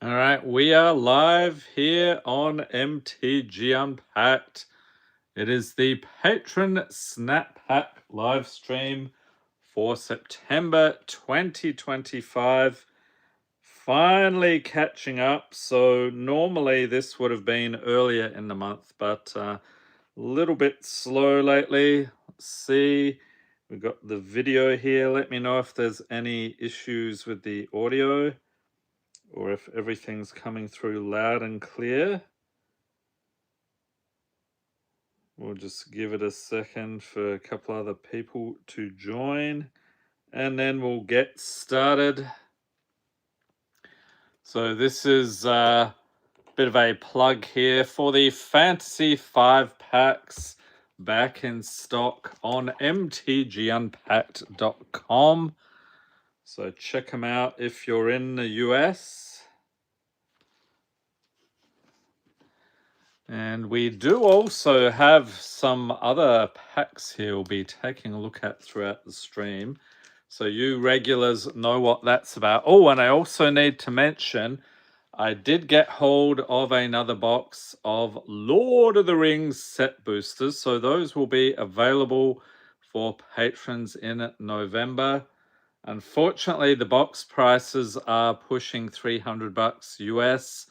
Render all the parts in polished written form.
All right, we are live here on MTG Unpacked. It is the Patron Snap Pack live stream for September 2025. Finally catching up. So, normally this would have been earlier in the month, but a little bit slow lately. Let's see. We've got the video here. Let me know if there's any issues with the audio or if everything's coming through loud and clear. We'll just give it a second for a couple other people to join and then we'll get started. So this is a bit of a plug here for the Fantasy 5 packs back in stock on mtgunpacked.com. So check them out if you're in the US. And we do also have some other packs here we'll be taking a look at throughout the stream. So you regulars know what that's about. Oh, and I also need to mention, I did get hold of another box of Lord of the Rings set boosters. So those will be available for patrons in November. Unfortunately, the box prices are pushing $300 US.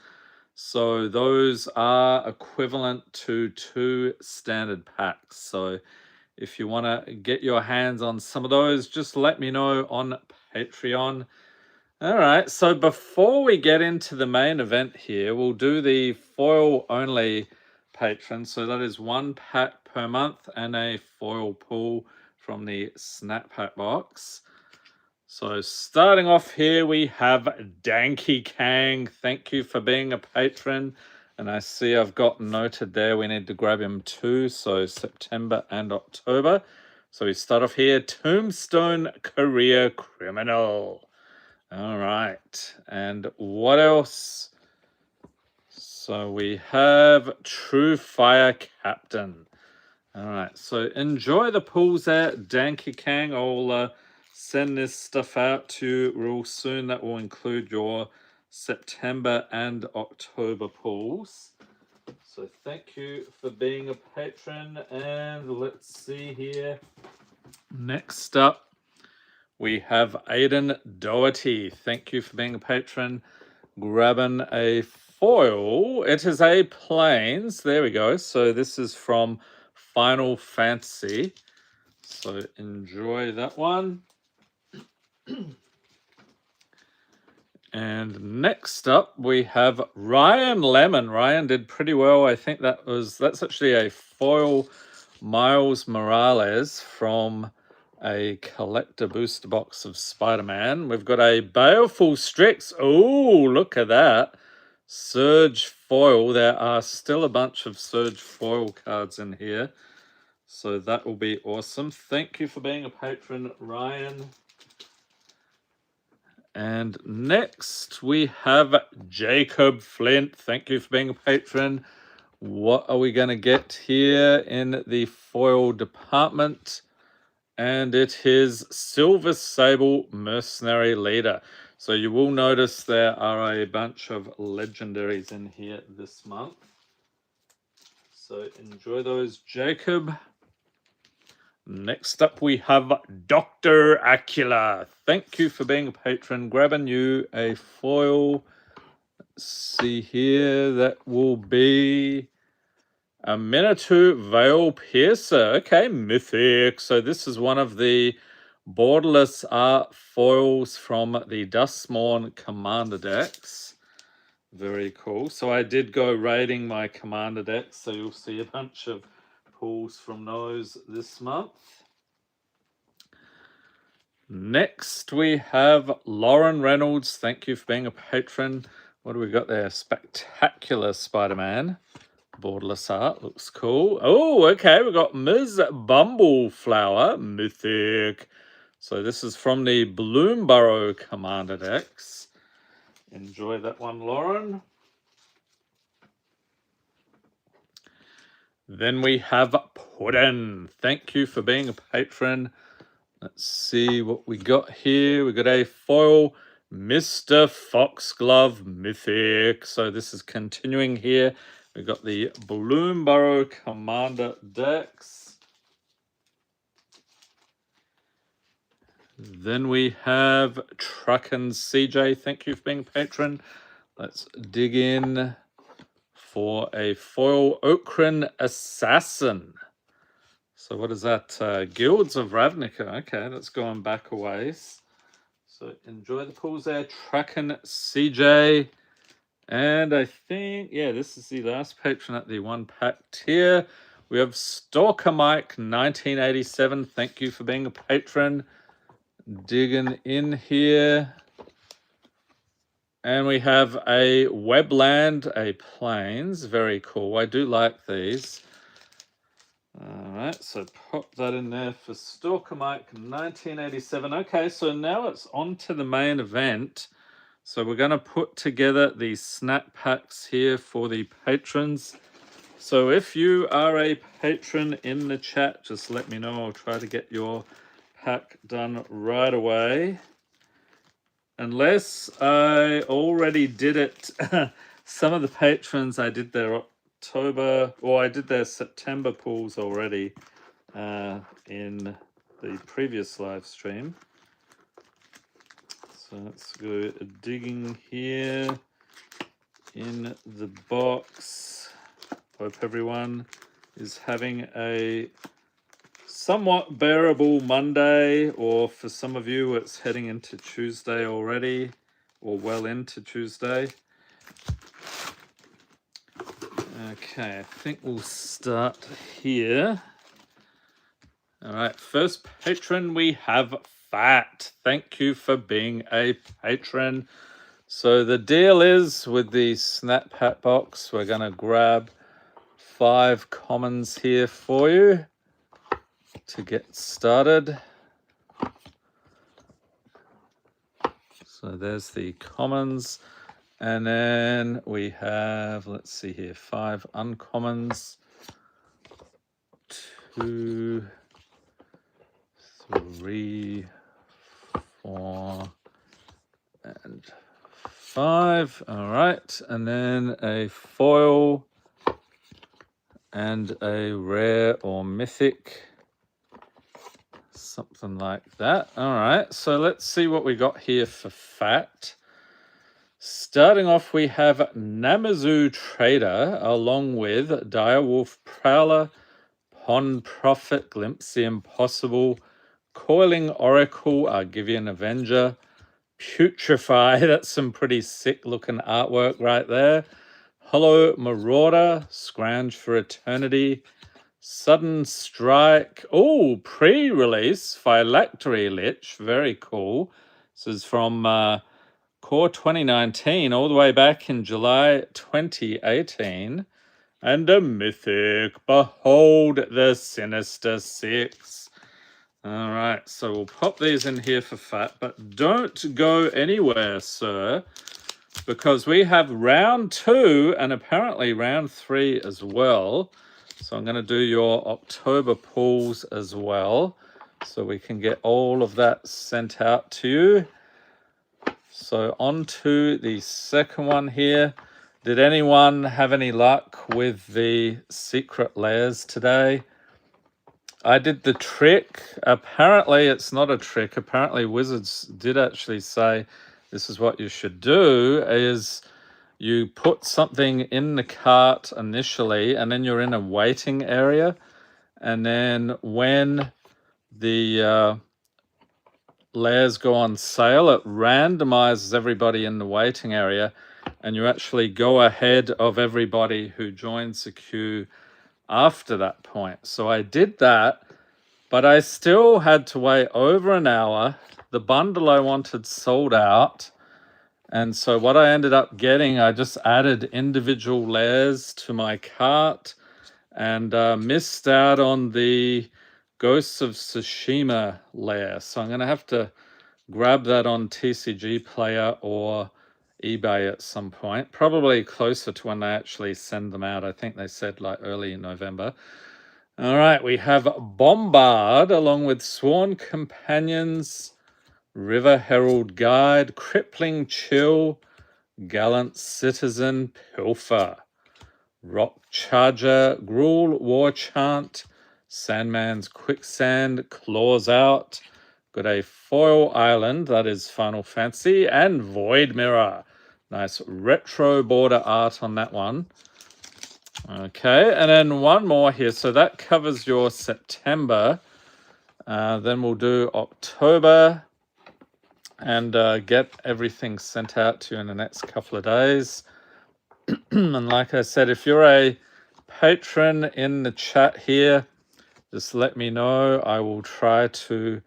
So those are equivalent to 2 standard packs. So if you want to get your hands on some of those, just let me know on Patreon. All right, so before we get into the main event here, we'll do the foil only patron. So that is 1 pack per month and a foil pull from the Snap Pack box. So starting off here, we have Danky Kang. Thank you for being a patron. And I see I've got noted there, we need to grab him too. So September and October. So we start off here, Tombstone Career Criminal. All right. And what else? So we have True Fire Captain. All right. So enjoy the pulls there, Danky Kang. I'll send this stuff out to you real soon. That will include your September and October pulls. So thank you for being a patron. And let's see here. Next up, we have Aiden Doherty. Thank you for being a patron. Grabbing a foil. It is a Plains. There we go. So this is from Final Fantasy. So enjoy that one. And next up we have Ryan Lemon. Ryan did pretty well. I think that's actually a foil Miles Morales from a collector booster box of Spider-Man. We've got a Baleful Strix. Oh, look at that. Surge foil. There are still a bunch of Surge foil cards in here. So that will be awesome. Thank you for being a patron, Ryan. And next we have Jacob Flint. Thank you for being a patron. What are we going to get here in the foil department? And it is Silver Sable Mercenary Leader. So you will notice there are a bunch of legendaries in here this month. So enjoy those, Jacob. Next up, we have Dr. Acula. Thank you for being a patron. Grabbing you a foil. Let's see here. That will be a Minotaur Veil Piercer. Okay, Mythic. So this is one of the borderless art foils from the Dustmourn Commander decks. Very cool. So I did go raiding my Commander decks. So you'll see a bunch of pulls from those this month. Next, we have Lauren Reynolds. Thank you for being a patron. What do we got there? Spectacular Spider-Man. Borderless art. Looks cool. Oh, okay. We've got Ms. Bumbleflower. Mythic. So this is from the Bloomborough Commander decks. Enjoy that one, Lauren. Then we have Puddin. Thank you for being a patron. Let's see what we got here. We got a foil Mr. Foxglove Mythic. So this is continuing here. We've got the Bloomborough Commander decks. Then we have Truckin' CJ. Thank you for being a patron. Let's dig in for a foil Okran Assassin. So what is that? Guilds of Ravnica. Okay, that's going back a ways. So enjoy the pulls there. Truckin' CJ. And I think, yeah, this is the last patron at the 1-pack tier. We have Stalker Mike 1987. Thank you for being a patron. Digging in here. And we have a Webland, a Plains. Very cool. I do like these. All right, so pop that in there for Stalker Mike 1987. Okay, so now it's on to the main event. So we're going to put together these snap packs here for the patrons. So if you are a patron in the chat, just let me know. I'll try to get your pack done right away. Unless I already did it. Some of the patrons, I did their October, or I did their September pulls already in the previous live stream. So let's go digging here in the box. Hope everyone is having a somewhat bearable Monday, or for some of you it's heading into Tuesday already, or well into Tuesday. Okay, I think we'll start here. All right, first patron we have Fat. Thank you for being a patron. So the deal is with the snap pack box, we're going to grab 5 commons here for you to get started. So there's the commons. And then we have, let's see here, 5 uncommons. 2, 3, 4, and 5. All right. And then a foil and a rare or mythic. Something like that. All right. So let's see what we got here for Fat. Starting off, we have Namazu Trader along with Direwolf Prowler, Pond Prophet, Glimpse the Impossible, Coiling Oracle, Argivian Avenger, Putrefy, that's some pretty sick looking artwork right there. Hollow Marauder, Scrounge for Eternity, Sudden Strike, oh, pre-release, Phylactery Lich, very cool. This is from Core 2019, all the way back in July 2018. And a mythic, Behold the Sinister Six. All right, so we'll pop these in here for Fat, but don't go anywhere, sir, because we have round 2 and apparently round 3 as well. So I'm going to do your October pulls as well, so we can get all of that sent out to you. So on to the second one here. Did anyone have any luck with the secret layers today? I did the trick. Apparently it's not a trick. Apparently Wizards did actually say this is what you should do, is you put something in the cart initially and then you're in a waiting area. And then when the layers go on sale, it randomizes everybody in the waiting area and you actually go ahead of everybody who joins the queue after that point. So I did that, but I still had to wait over an hour. The bundle I wanted sold out. And so what I ended up getting, I just added individual layers to my cart and missed out on the Ghosts of Tsushima layer. So I'm going to have to grab that on TCG Player or eBay at some point, probably closer to when they actually send them out. I think they said like early in November. All right, we have Bombard along with Sworn Companions, River Herald Guide, Crippling Chill, Gallant Citizen, Pilfer, Rock Charger, Gruul, War Chant, Sandman's Quicksand, Claws Out. Got a Foil Island, that is Final Fantasy, and Void Mirror. Nice retro border art on that one. Okay, and then one more here. So that covers your September. Then we'll do October and get everything sent out to you in the next couple of days. And like I said, if you're a patron in the chat here, just let me know. I will try to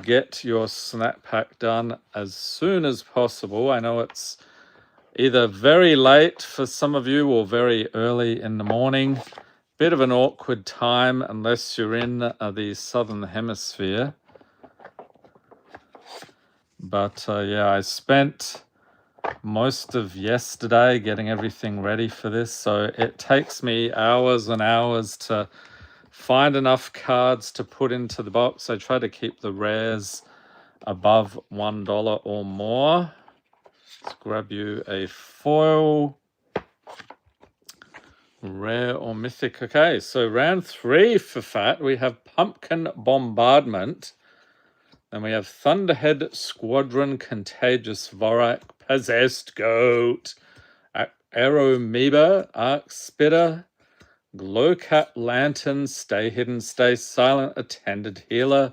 get your snap pack done as soon as possible. I know it's either very late for some of you or very early in the morning. Bit of an awkward time unless you're in the southern hemisphere. But yeah, I spent most of yesterday getting everything ready for this, so it takes me hours and hours to find enough cards to put into the box. I try to keep the rares above $1 or more. Let's grab you a foil, rare or mythic. Okay, so round 3 for Fat, we have Pumpkin Bombardment. Then we have Thunderhead Squadron, Contagious Vorak, Possessed Goat, Aeromoeba, Arc Spitter, Glowcat Lantern, Stay Hidden, Stay Silent, Attended Healer,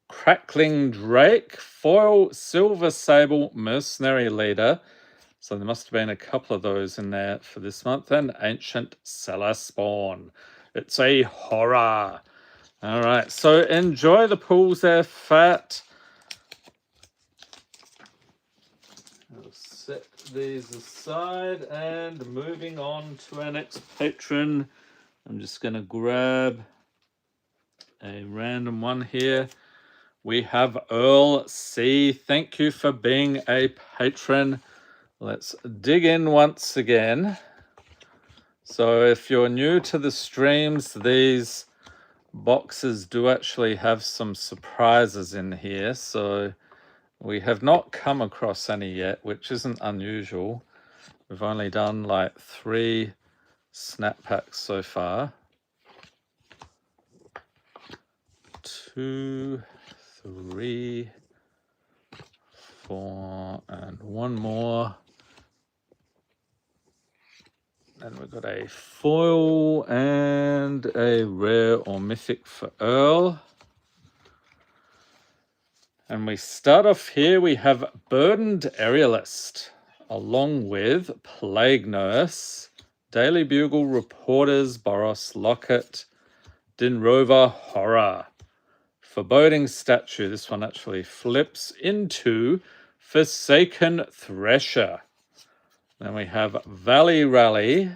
Crackling Drake, Foil Silver Sable, Mercenary Leader. So there must have been a couple of those in there for this month. And Ancient Cellar Spawn. It's a horror. All right, so enjoy the pools there, Fat. I'll set these aside and moving on to our next patron. I'm just going to grab a random one here. We have Earl C. Thank you for being a patron. Let's dig in once again. So if you're new to the streams, these boxes do actually have some surprises in here. So we have not come across any yet, which isn't unusual. We've only done like 3 snap packs so far. 2, 3, 4, and one more. And we've got a foil and a rare or mythic for Earl. And we start off here. We have Burdened Aerialist, along with Plague Nurse, Daily Bugle Reporters, Boros Locket, Dinrova Horror. Foreboding Statue. This one actually flips into Forsaken Thresher. Then we have Valley Rally,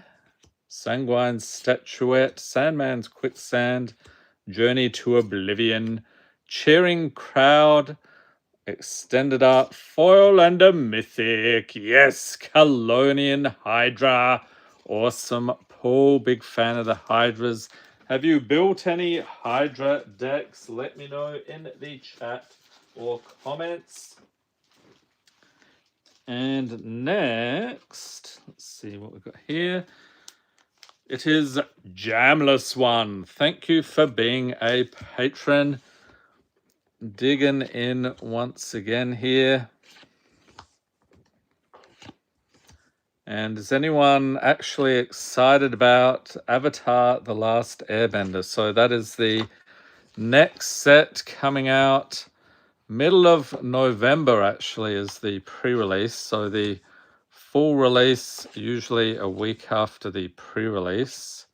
Sanguine Statuette, Sandman's Quicksand, Journey to Oblivion, Cheering Crowd, Extended Art, Foil and a Mythic. Yes, Colonian Hydra. Awesome. Paul, big fan of the Hydras. Have you built any Hydra decks? Let me know in the chat or comments. And next, let's see what we've got here. It is Jamless One. Thank you for being a patron. Digging in once again here. And is anyone actually excited about Avatar: The Last Airbender? So that is the next set coming out. Middle of November actually is the pre-release. So the full release usually a week after the pre-release.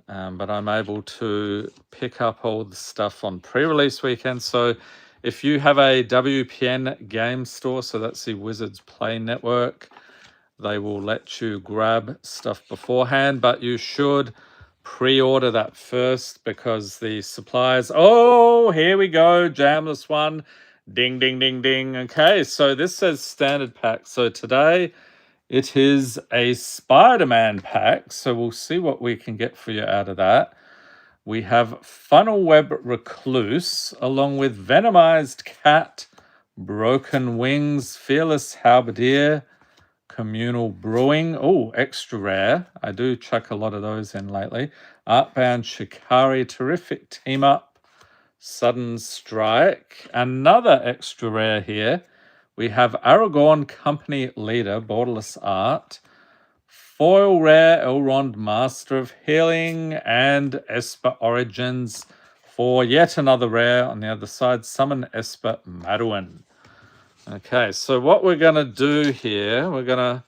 But I'm able to pick up all the stuff on pre-release weekend. So if you have a WPN game store, so that's the Wizards Play Network, they will let you grab stuff beforehand, but you should pre-order that first because the suppliers... Oh, here we go, Jamless One. Ding, ding, ding, ding. Okay, so this says standard pack. So today it is a Spider-Man pack. So we'll see what we can get for you out of that. We have Funnel Web Recluse, along with Venomized Cat, Broken Wings, Fearless Halberdier, Communal Brewing. Oh, extra rare. I do chuck a lot of those in lately. Artbound Shikari, Terrific Team Up, Sudden Strike. Another extra rare here. We have Aragorn Company Leader, Borderless Art, Foil Rare, Elrond Master of Healing, and Esper Origins for yet another rare on the other side, Summon Esper Maduin. Okay, so what we're going to do here, we're going to,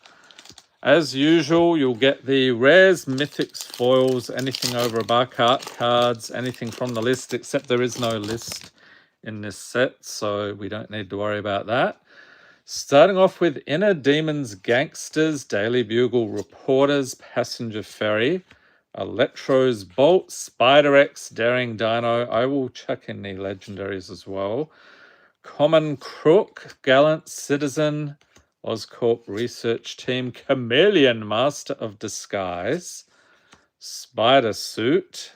as usual, you'll get the rares, mythics, foils, anything over a buck, art cards, anything from the list, except there is no list in this set, so we don't need to worry about that. Starting off with Inner Demons Gangsters, Daily Bugle Reporters, Passenger Ferry, Electro's Bolt, Spider X, Daring Dino. I will chuck in the legendaries as well. Common Crook, Gallant Citizen, Oscorp Research Team, Chameleon, Master of Disguise, Spider Suit,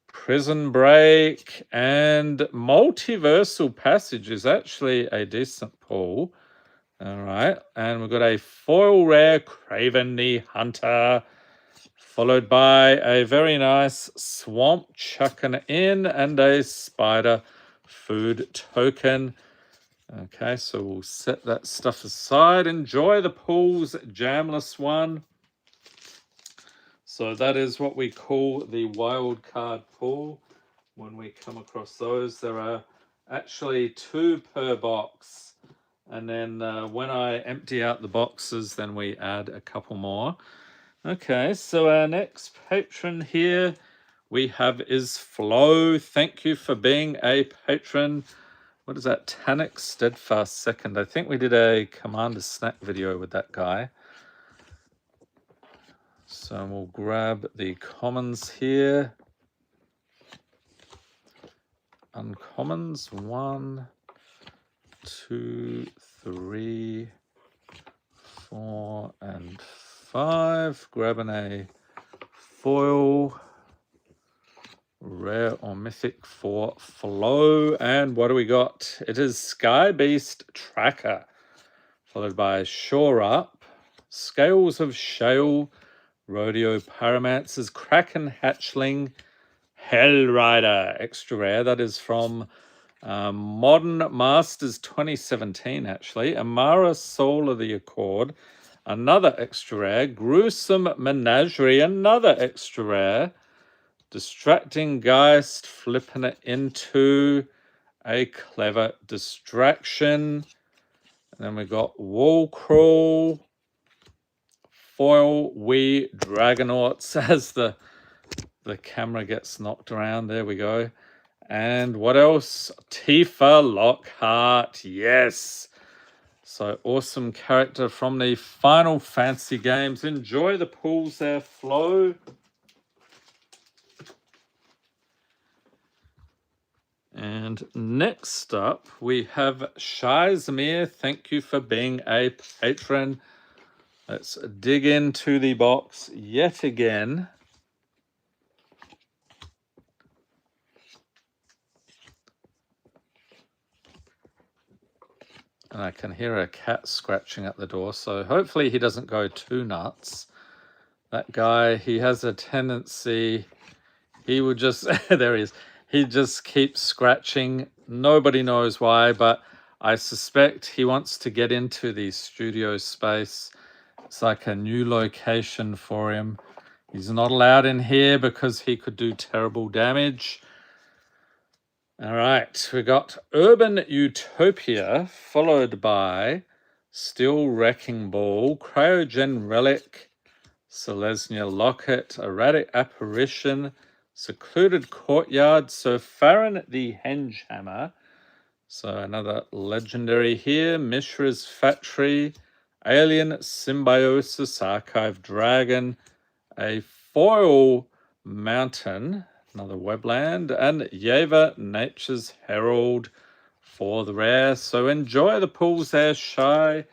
Prison Break, and Multiversal Passage is actually a decent pull. All right, and we've got a foil rare Craven the Hunter, followed by a very nice Swamp Chucking In and a Spider Food Token. Okay, so we'll set that stuff aside. Enjoy the pulls, Jamless one. So that is what we call the wild card pull. When we come across those, there are actually 2 per box. And then when I empty out the boxes, then we add a couple more. Okay, so our next patron here we have is Flo. Thank you for being a patron. What is that? Tannic Steadfast Second. I think we did a Commander Snack video with that guy. So we'll grab the commons here. Uncommons, 1, 2, 3, 4, and 5. Grabbing a foil, rare or mythic for Flow. And what do we got? It is Sky Beast Tracker, followed by Shore Up, Scales of Shale, Rodeo Pyromancers, Kraken Hatchling, Hell Rider, extra rare. That is from Modern Masters 2017, actually. Amara, Soul of the Accord, another extra rare. Gruesome Menagerie, another extra rare. Distracting Geist, flipping it into a Clever Distraction. And then we got Wall Crawl, Foil Wee Dragonauts as the camera gets knocked around. There we go. And what else? Tifa Lockhart. Yes. So awesome character from the Final Fantasy games. Enjoy the pulls there, Flo. And next up, we have Shizamir. Thank you for being a patron. Let's dig into the box yet again. And I can hear a cat scratching at the door, so hopefully he doesn't go too nuts. That guy, he has a tendency, he would just, there he is, he just keeps scratching. Nobody knows why, but I suspect he wants to get into the studio space. It's like a new location for him. He's not allowed in here because he could do terrible damage. All right, we got Urban Utopia, followed by Steel Wrecking Ball, Cryogen Relic, Selesnya Locket, Erratic Apparition, Secluded Courtyard, Sir Farron the Hengehammer. So another legendary here, Mishra's Factory, Alien Symbiosis, Archive Dragon, a Foil Mountain, another Webland, and Yeva Nature's Herald for the rare. So enjoy the pulls there, Shy.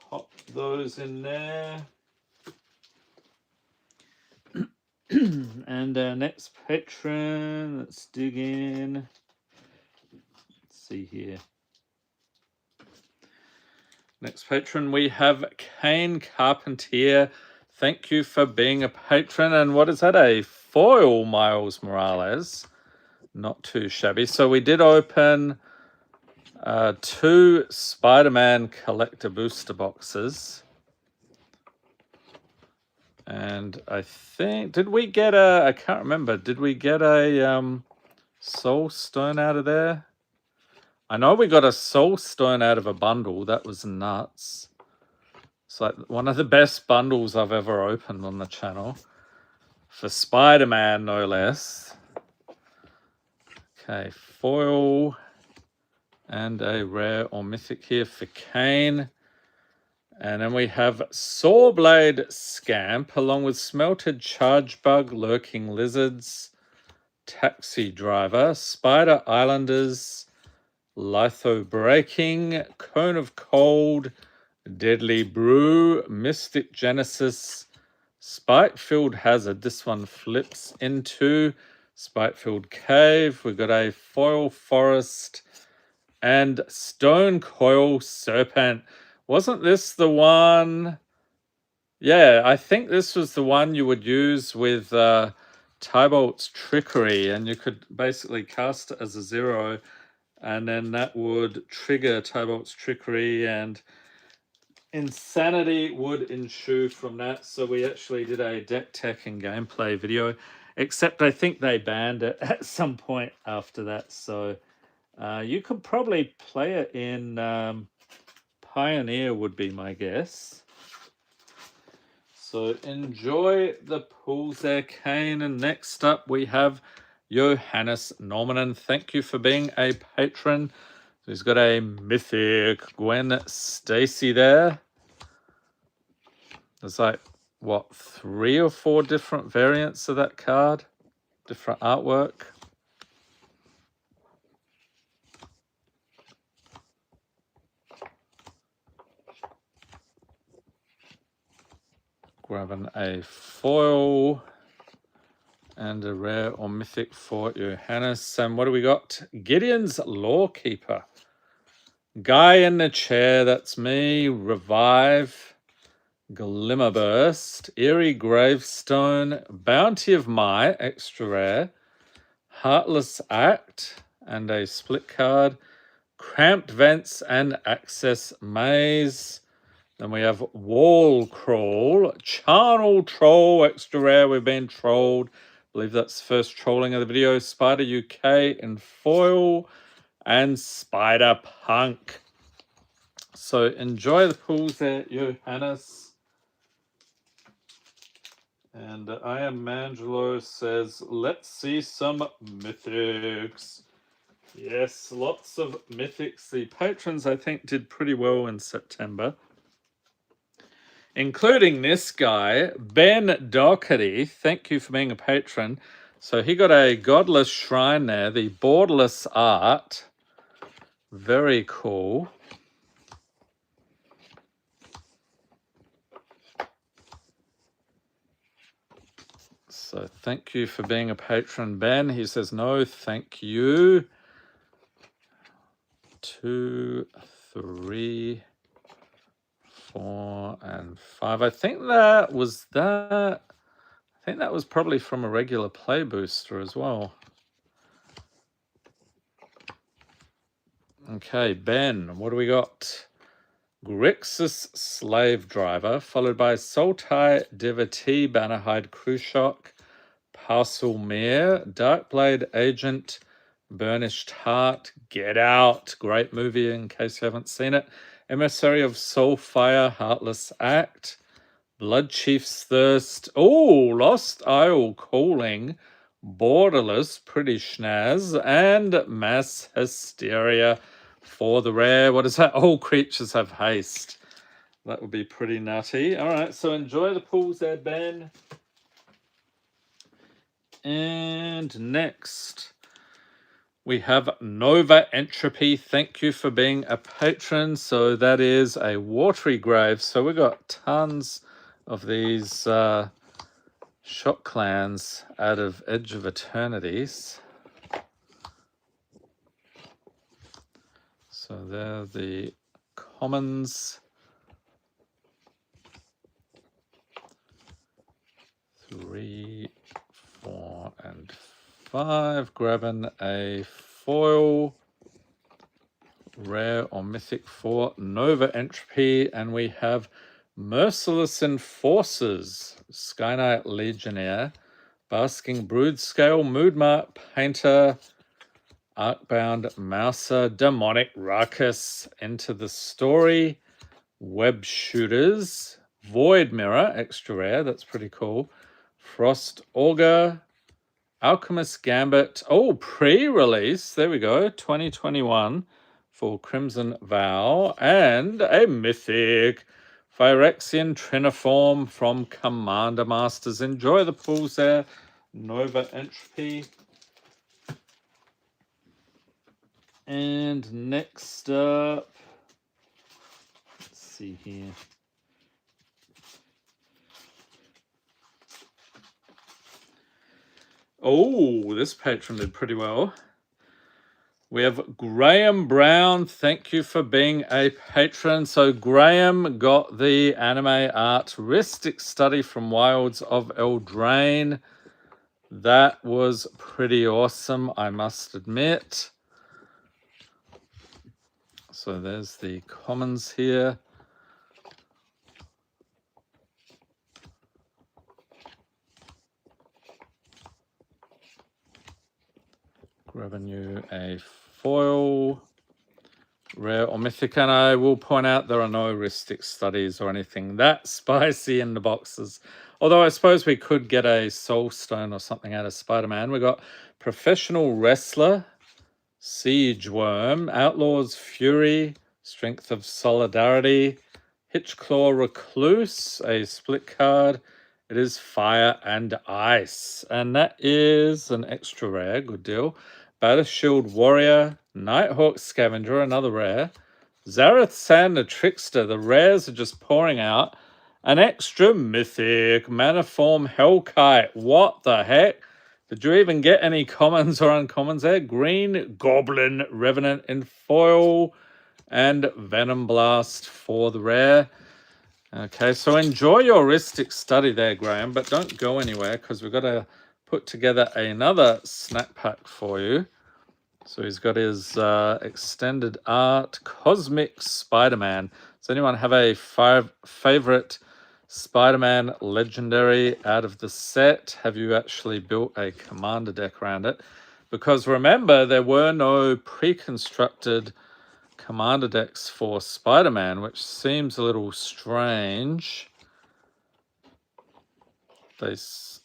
Pop those in there. And our next patron, let's dig in. Let's see here. Next patron, we have Kane Carpentier. Thank you for being a patron. And what is that? A foil Miles Morales. Not too shabby. So we did open 2 Spider-Man collector booster boxes. And I think, did we get a, I can't remember, did we get a Soul Stone out of there? I know we got a Soul Stone out of a bundle. That was nuts. It's like one of the best bundles I've ever opened on the channel. For Spider-Man, no less. Okay, foil. And a rare or mythic here for Kane. And then we have Sawblade Scamp, along with Smelted Charge Bug, Lurking Lizards, Taxi Driver, Spider Islanders, Litho Breaking, Cone of Cold, Deadly Brew, Mystic Genesis, Spike-Filled Hazard. This one flips into Spike-Filled Cave. We've got a Foil Forest and Stone Coil Serpent. Wasn't this the one? Yeah, I think this was the one you would use with Tybolt's Trickery, and you could basically cast it as a 0, and then that would trigger Tybolt's Trickery, and insanity would ensue from that. So we actually did a deck tech and gameplay video, except I think they banned it at some point after that. So you could probably play it in Pioneer would be my guess. So enjoy the pools there, Kane. And next up we have Johannes Normanen. Thank you for being a patron. So he's got a mythic Gwen Stacy there. There's like, what, 3 or 4 different variants of that card? Different artwork. Grabbing a foil and a rare or mythic for Johannes. And what do we got? Gideon's Lawkeeper. Guy in the chair, that's me. Revive. Glimmerburst. Eerie Gravestone. Bounty of Might, extra rare. Heartless Act and a split card. Cramped Vents and Access Maze. Then we have Wall Crawl, Charnel Troll, extra rare. We've been trolled. I believe that's the first trolling of the video. Spider UK in foil and Spider Punk. So enjoy the pools there, Johannes. And I Am Mangelo says, let's see some mythics. Yes, lots of mythics. The patrons, I think, did pretty well in September, including this guy, Ben Doherty. Thank you for being a patron. So he got a Godless Shrine there, the borderless art. Very cool. So thank you for being a patron, Ben. He says, no, thank you. 2, 3, 4, and 5. I think that was that. I think that was probably from a regular play booster as well. Okay, Ben, what do we got? Grixis Slave Driver, followed by Sultai Devotee, Bannerhide Khrushok, Parselmere, Darkblade Agent, Burnished Heart, Get Out, great movie in case you haven't seen it. Emissary of Soulfire, Heartless Act, Blood Chief's Thirst, oh, Lost Isle Calling, Borderless, pretty schnaz, and Mass Hysteria for the rare. What is that? All creatures have haste. That would be pretty nutty. All right, so enjoy the pools there, Ben. And next, we have Nova Entropy. Thank you for being a patron. So that is a Watery Grave. So we got tons of these Shock Clans out of Edge of Eternities. So they're the commons. 3, 4, and 5. Grabbing a foil, rare or mythic for Nova Entropy, and we have Merciless Enforcers, Sky Knight Legionnaire, Basking Broodscale, Moodmark Painter, Arcbound Mouser, Demonic Ruckus, Enter the Story, Web Shooters, Void Mirror, extra rare, that's pretty cool. Frost Augur, Alchemist Gambit, oh, pre-release, there we go, 2021 for Crimson Vow, and a mythic, Phyrexian Triniform from Commander Masters. Enjoy the pools there, Nova Entropy. And next up, let's see here. Oh, this patron did pretty well. We have Graham Brown. Thank you for being a patron. So Graham got the anime art Ristic Study from Wilds of Eldraine. That was pretty awesome, I must admit. So there's the commons here. Grabbing you a foil, rare or mythic, and I will point out there are no Ristic Studies or anything that spicy in the boxes. Although I suppose we could get a Soul Stone or something out of Spider-Man. We got Professional Wrestler, Siege Worm, Outlaw's Fury, Strength of Solidarity, Hitchclaw Recluse, a split card. It is Fire and Ice, and that is an extra rare, good deal. Battleshield Warrior, Nighthawk Scavenger, another rare. Zareth Sand the Trickster, the rares are just pouring out. An extra mythic, Maniform Hellkite, what the heck? Did you even get any commons or uncommons there? Green Goblin Revenant in foil and Venom Blast for the rare. Okay, so enjoy your Ristic Study there, Graham, but don't go anywhere because we've got to put together another snack pack for you. So he's got his extended art, Cosmic Spider-Man. Does anyone have a favorite Spider-Man legendary out of the set? Have you actually built a commander deck around it? Because remember, there were no pre-constructed commander decks for Spider-Man, which seems a little strange.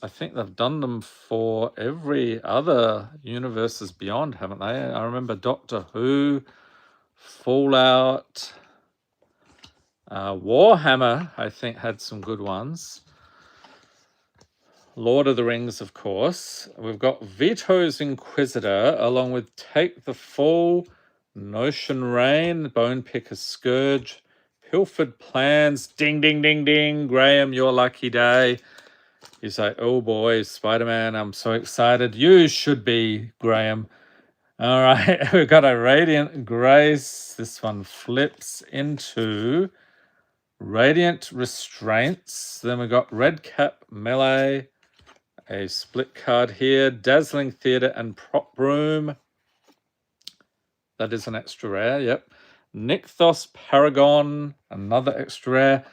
I think they've done them for every other universes beyond, haven't they? I remember Doctor Who, Fallout, Warhammer, I think, had some good ones. Lord of the Rings, of course. We've got Veto's Inquisitor, along with Take the Fall, Notion Rain, Bone Picker Scourge, Pilfered Plans, ding, ding, ding, ding, Graham, your lucky day. He's like, oh boy, Spider-Man, I'm so excited. You should be, Graham. All right, we've got a Radiant Grace. This one flips into Radiant Restraints. Then we've got Red Cap Melee, a split card here, Dazzling Theatre and Prop Room. That is an extra rare, yep. Nykthos Paragon, another extra rare.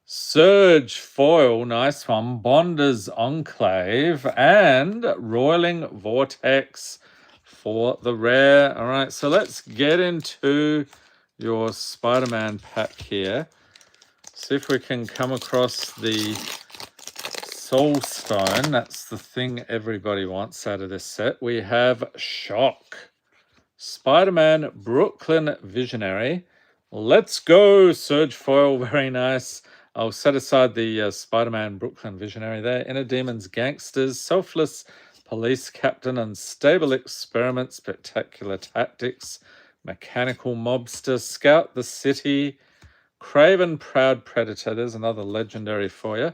Surge Foil, nice one. Bonder's Enclave and Roiling Vortex for the rare. All right, so let's get into your Spider-Man pack here. See if we can come across the Soul Stone. That's the thing everybody wants out of this set. We have Shock, Spider-Man Brooklyn Visionary. Let's go, Surge Foil, very nice. I'll set aside the Spider-Man Brooklyn Visionary there. Inner Demons Gangsters, Selfless Police Captain, Unstable Experiment, Spectacular Tactics, Mechanical Mobster, Scout the City, Craven Proud Predator. There's another legendary for you.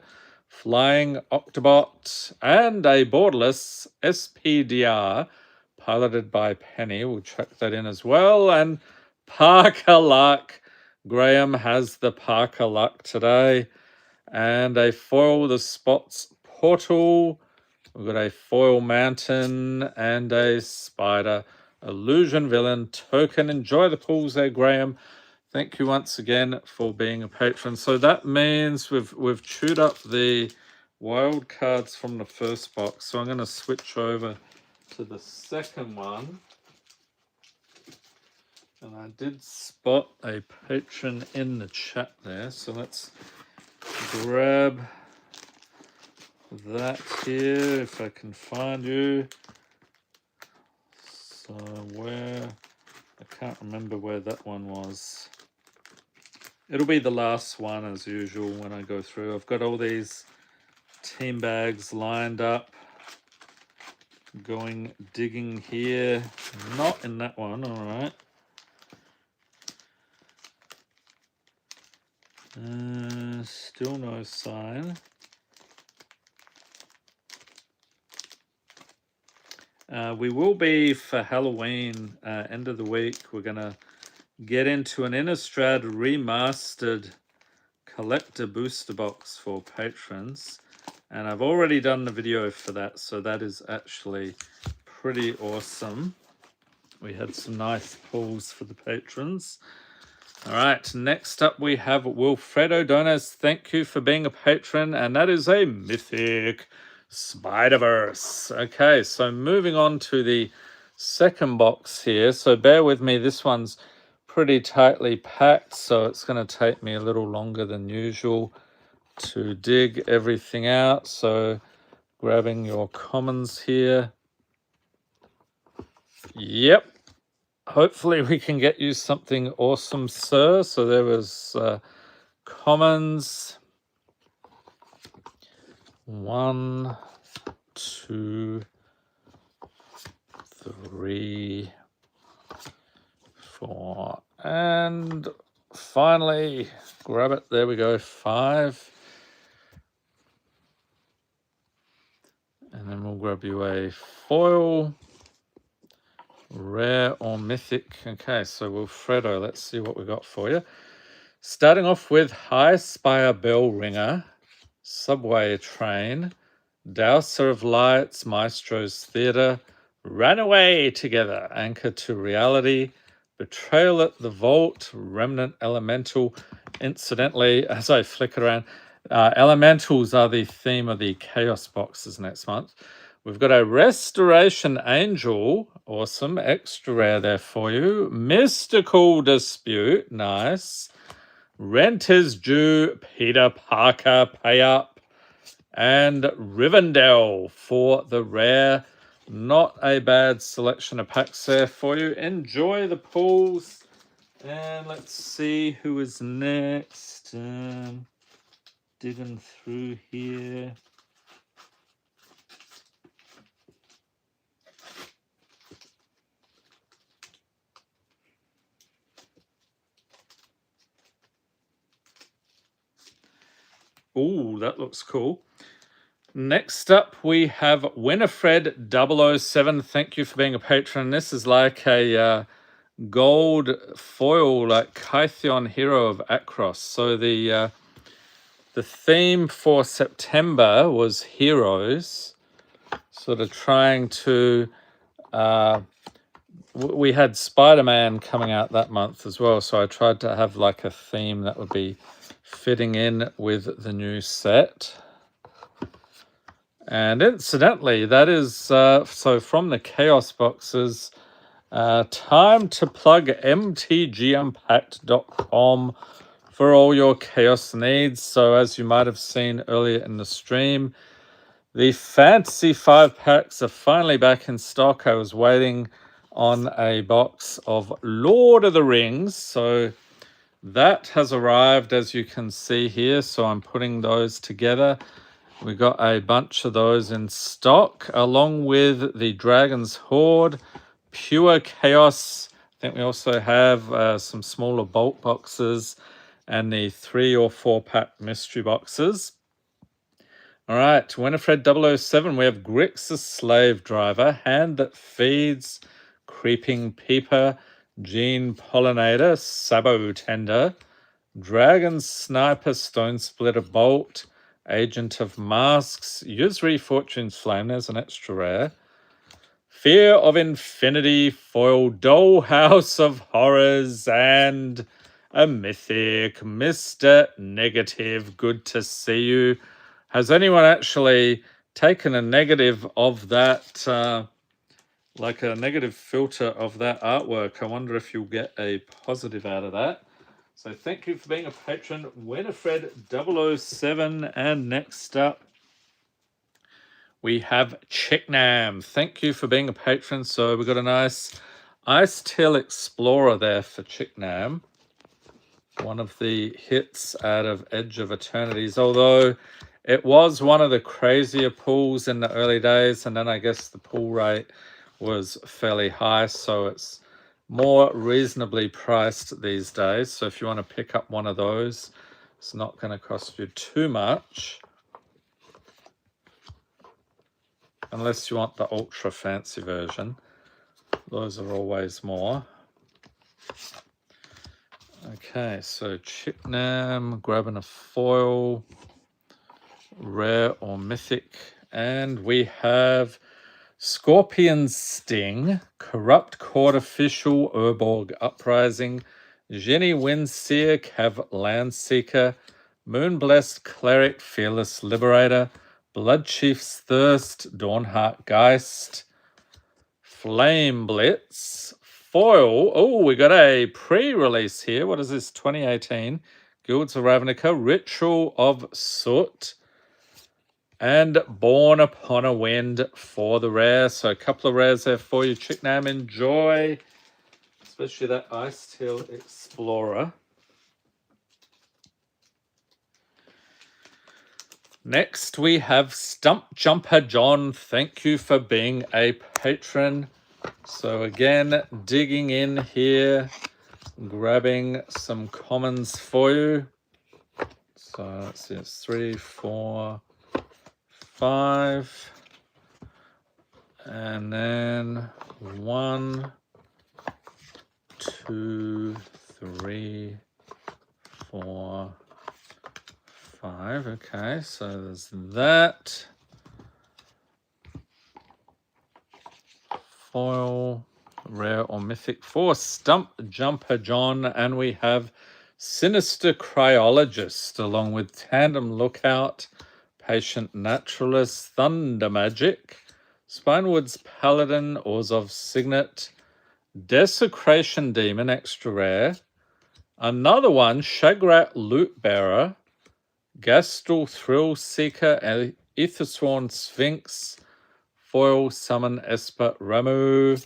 Flying Octobot, and a borderless SPDR piloted by Penny. We'll check that in as well. And Parker Luck. Graham has the Parker Luck today. And a foil the Spots Portal. We've got a foil Mountain and a Spider Illusion Villain token. Enjoy the pulls there, Graham. Thank you once again for being a patron. So that means we've chewed up the wild cards from the first box. So I'm going to switch over to the second one. And I did spot a patron in the chat there. So let's grab that here if I can find you. So where, I can't remember where that one was. It'll be the last one as usual when I go through. I've got all these team bags lined up. Going digging here. Not in that one, alright. Still no sign. We will be for Halloween, end of the week. We're going to get into an Innistrad remastered collector booster box for patrons. And I've already done the video for that, so that is actually pretty awesome. We had some nice pulls for the patrons. All right, next up we have Wilfredo Donas. Thank you for being a patron, and that is a Mythic Spider-Verse. Okay, so moving on to the second box here. So bear with me, this one's pretty tightly packed, so it's going to take me a little longer than usual to dig everything out. So grabbing your commons here. Yep. Hopefully we can get you something awesome, sir. So there was commons. 1, 2, 3, 4, and finally grab it. There we go, 5. And then we'll grab you a foil, rare or mythic. Okay, so Wilfredo, let's see what we got for you. Starting off with High Spire Bell Ringer, Subway Train, Dowser of Lights, Maestro's Theatre, Ran Away Together, Anchor to Reality, Betrayal at the Vault, Remnant Elemental. Incidentally, as I flick it around, elementals are the theme of the Chaos boxes next month. We've got a Restoration Angel, awesome, extra rare there for you. Mystical Dispute, nice. Rent is Due, Peter Parker, Pay Up, and Rivendell for the rare. Not a bad selection of packs there for you. Enjoy the pulls. And let's see who is next. Digging through here. Ooh, that looks cool. Next up, we have Winifred 007. Thank you for being a patron. This is like a gold foil, like Kytheon Hero of Akros. So the theme for September was heroes, sort of trying to... we had Spider-Man coming out that month as well, so I tried to have like a theme that would be fitting in with the new set. And incidentally, that is so from the Chaos boxes, time to plug mtgunpacked.com for all your Chaos needs. So as you might have seen earlier in the stream, the Fantasy 5 packs are finally back in stock. I was waiting on a box of Lord of the Rings, so that has arrived, as you can see here. So I'm putting those together. We got a bunch of those in stock, along with the Dragon's Horde, Pure Chaos. I think we also have some smaller bulk boxes and the 3 or 4 pack mystery boxes. All right, Winifred 007, we have Grix, the slave driver, Hand that feeds, Creeping Peeper, Gene Pollinator, Sabo Tender, Dragon Sniper, Stone Splitter Bolt, Agent of Masks, Yuzri Fortune's Flame, there's an extra rare, Fear of Infinity, Foil Dollhouse of Horrors, and a mythic, Mr. Negative. Good to see you. Has anyone actually taken a negative of that, like a negative filter of that artwork? I wonder if you'll get a positive out of that. So thank you for being a patron, Winifred 007. And next up, we have Chicknam. Thank you for being a patron. So we've got a nice Ice Tail Explorer there for Chicknam. One of the hits out of Edge of Eternities, although it was one of the crazier pulls in the early days, and then I guess the pull rate was fairly high, so it's more reasonably priced these days. So if you want to pick up one of those, it's not going to cost you too much. Unless you want the ultra fancy version. Those are always more. Okay, so Chicknam, grabbing a foil, rare or mythic. And we have Scorpion Sting, Corrupt Court Official, Urborg Uprising, Jenny Windseer, Cav Landseeker, Moonblessed Cleric, Fearless Liberator, Bloodchief's Thirst, Dawnheart Geist, Flame Blitz, Foil. Oh, we got a pre-release here. What is this? 2018. Guilds of Ravnica, Ritual of Soot, and Born Upon a Wind for the rare. So a couple of rares there for you, Chicknam. Enjoy, especially that Ice Tail Explorer. Next, we have Stump Jumper John. Thank you for being a patron. So again, digging in here, grabbing some commons for you. So let's see, it's 3, 4, 5. And then 1, 2, 3, 4, 5. Okay, so there's that. Foil, rare or mythic for Stump Jumper John. And we have Sinister Cryologist along with Tandem Lookout, Patient Naturalist, Thunder Magic, Spinewood's Paladin, Orzhov Signet, Desecration Demon, extra rare. Another one, Shagrat Loot Bearer, Gastel Thrill Seeker, Aethersworn Sphinx, Foil Summon Esper Ramu,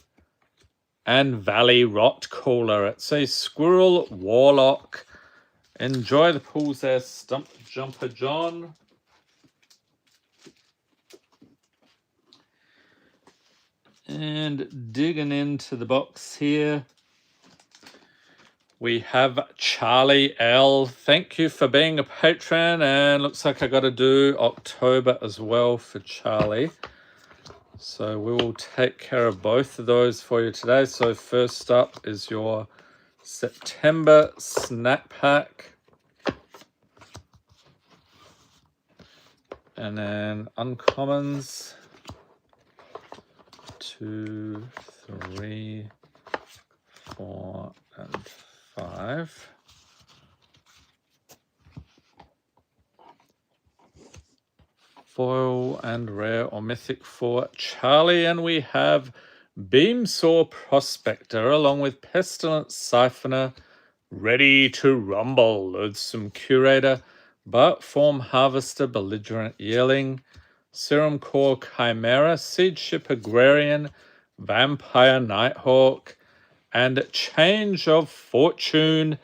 and Valley Rot Cooler. It's a Squirrel Warlock. Enjoy the pulls there, Stump Jumper John. And digging into the box here, we have Charlie L. Thank you for being a patron. And looks like I got to do October as well for Charlie. So we will take care of both of those for you today. So first up is your September snack pack. And then uncommons. 2, 3, 4, and 5. Foil and rare or mythic for Charlie. And we have Beamsaw Prospector along with Pestilent Siphoner, Ready to Rumble, Loathsome Curator, But Form Harvester, Belligerent Yearling, Serum Core Chimera, Siege Ship Agrarian, Vampire Nighthawk, and Change of Fortune.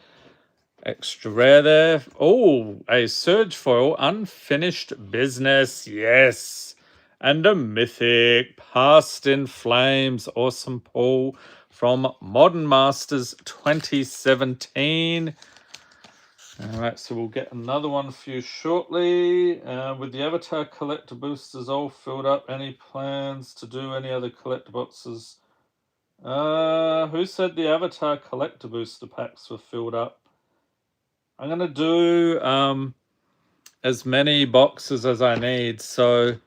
Extra rare there. Oh, a Surge Foil, Unfinished Business. Yes. And a Mythic, Past in Flames. Awesome pull from Modern Masters 2017. All right, so we'll get another one for you shortly. With the Avatar collector boosters all filled up, any plans to do any other collector boxes? Who said the Avatar collector booster packs were filled up? I'm gonna do as many boxes as I need. So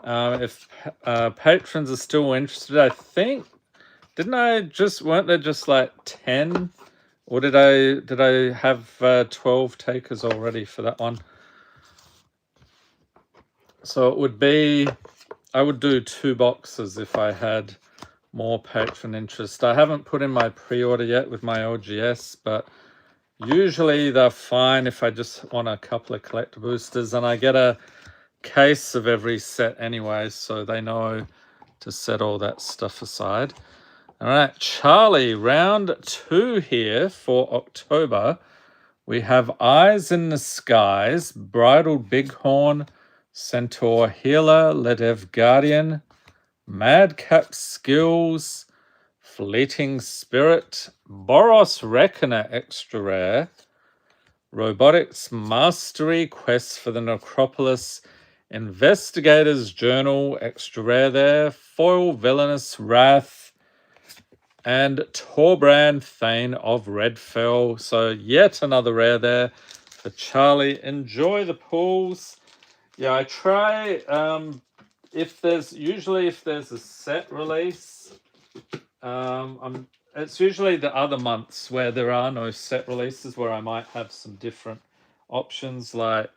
if patrons are still interested, I think weren't there just like 10? Or did I have 12 takers already for that one? So it would be, I would do 2 boxes if I had more patron interest. I haven't put in my pre-order yet with my LGS, but usually they're fine if I just want a couple of collector boosters, and I get a case of every set anyway, so they know to set all that stuff aside. All right, Charlie, round 2 here for October. We have Eyes in the Skies, Bridled Bighorn, Centaur Healer, Ledev Guardian, Madcap Skills, Fleeting Spirit, Boros Reckoner Extra Rare, Robotics Mastery, Quest for the Necropolis, Investigator's Journal Extra Rare there, Foil Villainous Wrath, and Torbrand Thane of Redfell. So yet another rare there for Charlie. Enjoy the pulls. Yeah, I try, if there's a set release, it's usually the other months where there are no set releases where I might have some different options. Like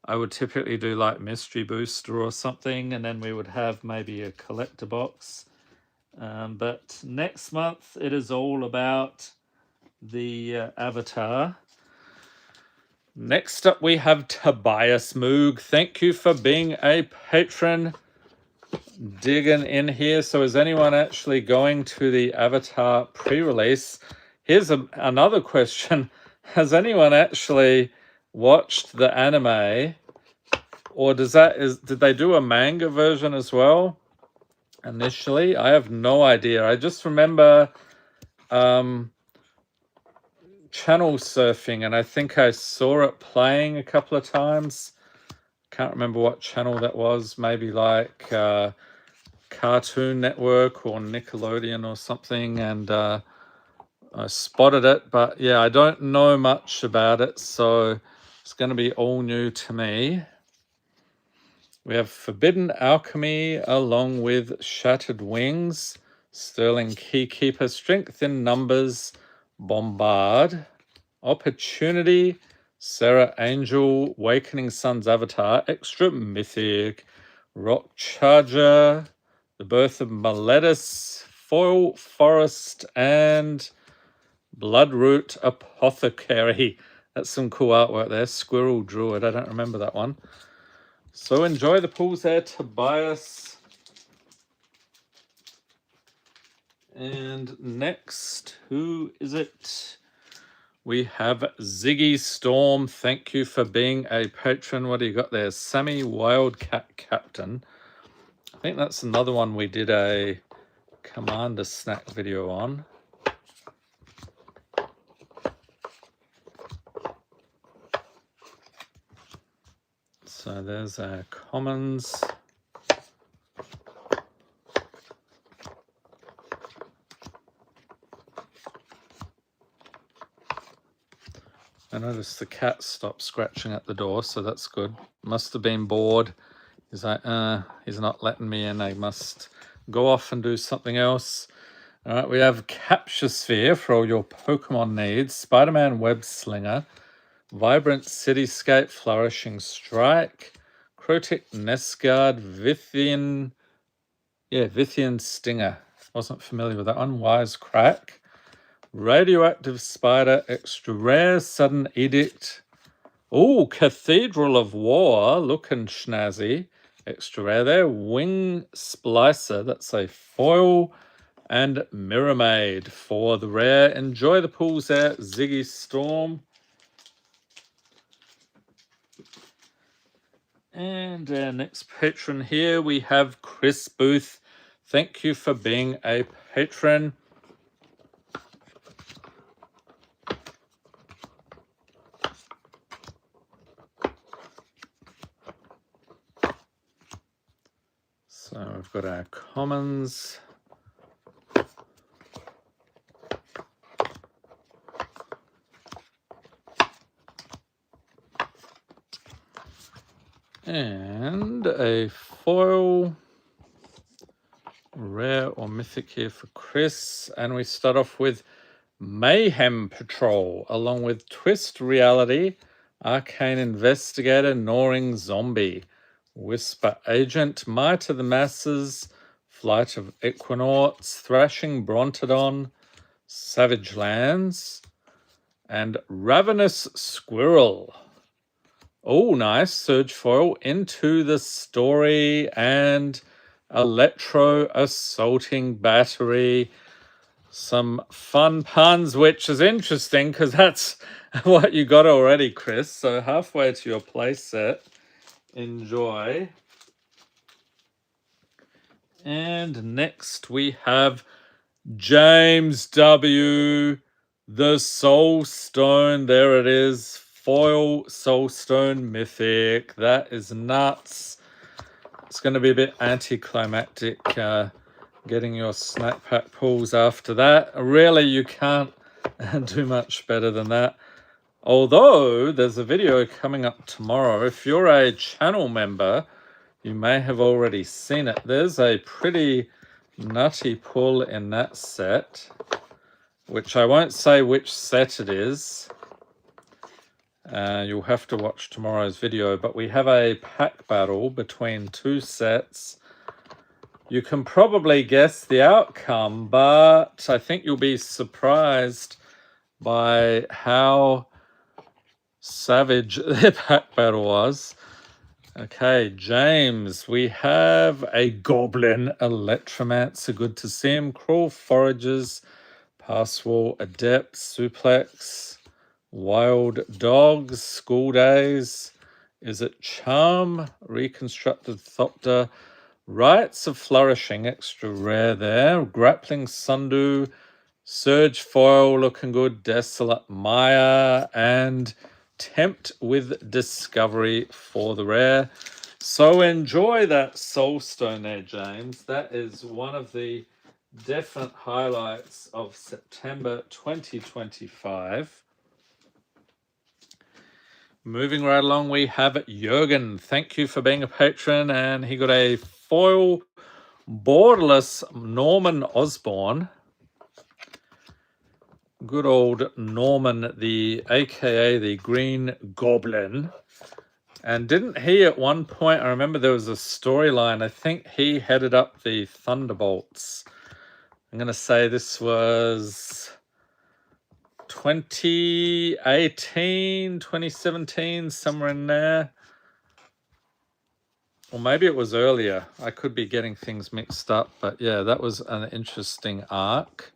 I would typically do like Mystery Booster or something, and then we would have maybe a collector box. But next month it is all about the Avatar. Next up we have Tobias Moog. Thank you for being a patron. Digging in here. So is anyone actually going to the Avatar pre-release? Here's another question. Has anyone actually watched the anime? Or did they do a manga version as well? Initially, I have no idea. I just remember channel surfing, and I think I saw it playing a couple of times. Can't remember what channel that was. Maybe like Cartoon Network or Nickelodeon or something, and I spotted it. But yeah, I don't know much about it, so it's going to be all new to me. We have Forbidden Alchemy along with Shattered Wings, Sterling Keykeeper, Strength in Numbers, Bombard, Opportunity, Sarah Angel, Awakening Sun's Avatar, Extra Mythic, Rock Charger, The Birth of Meletus, Foil Forest, and Bloodroot Apothecary. That's some cool artwork there. Squirrel Druid, I don't remember that one. So enjoy the pulls there, Tobias. And next, who is it? We have Ziggy Storm. Thank you for being a patron. What do you got there? Sammy Wildcat Captain. I think that's another one we did a Commander Snack video on. So there's our commons. I noticed the cat stopped scratching at the door, so that's good. Must have been bored. He's like, he's not letting me in. I must go off and do something else. All right, we have Capture Sphere for all your Pokemon needs. Spider-Man Web Slinger. Vibrant Cityscape, Flourishing Strike, Crotic Nestguard, Vithian Stinger. Wasn't familiar with that one. Wise Crack, Radioactive Spider, Extra Rare, Sudden Edict. Oh, Cathedral of War, looking snazzy. Extra rare there. Wing Splicer, that's a foil. And Mirror Maid for the rare. Enjoy the pulls there, Ziggy Storm. And our next patron here, we have Chris Booth. Thank you for being a patron. got our commons. And a foil, rare or mythic here for Chris. And we start off with Mayhem Patrol, along with Twist Reality, Arcane Investigator, Gnawing Zombie, Whisper Agent, Might of the Masses, Flight of Equinauts, Thrashing Brontodon, Savage Lands, and Ravenous Squirrel. Oh, nice. Surge Foil, Into the Story, and Electro Assaulting Battery. Some fun puns, which is interesting because that's what you got already, Chris. So halfway to your play set. Enjoy. And next we have James W. The Soul Stone. There it is. Foil Soul Stone Mythic. That is nuts. It's going to be a bit anticlimactic getting your snack pack pulls after that. Really, you can't do much better than that. Although there's a video coming up tomorrow. If you're a channel member, you may have already seen it. There's a pretty nutty pull in that set, which I won't say which set it is. You'll have to watch tomorrow's video, but we have a pack battle between two sets. You can probably guess the outcome, but I think you'll be surprised by how savage the pack battle was. Okay, James, we have a Goblin Electromancer. Good to see him. Cruel Foragers, Passwall Adept, Suplex, Wild Dogs, School Days. Is it Charm? Reconstructed Thopter. Rites of Flourishing, extra rare there. Grappling Sundew, Surge Foil, looking good. Desolate Maya, and Tempt with Discovery for the rare. So enjoy that Soulstone there, James. That is one of the definite highlights of September 2025. Moving right along, we have Jurgen. Thank you for being a patron, and he got a foil borderless Norman Osborn. Good old Norman, the aka the Green Goblin. And didn't he at one point, I remember there was a storyline, I think he headed up the Thunderbolts. I'm going to say this was 2018, 2017, somewhere in there. Or maybe it was earlier. I could be getting things mixed up, but yeah, that was an interesting arc.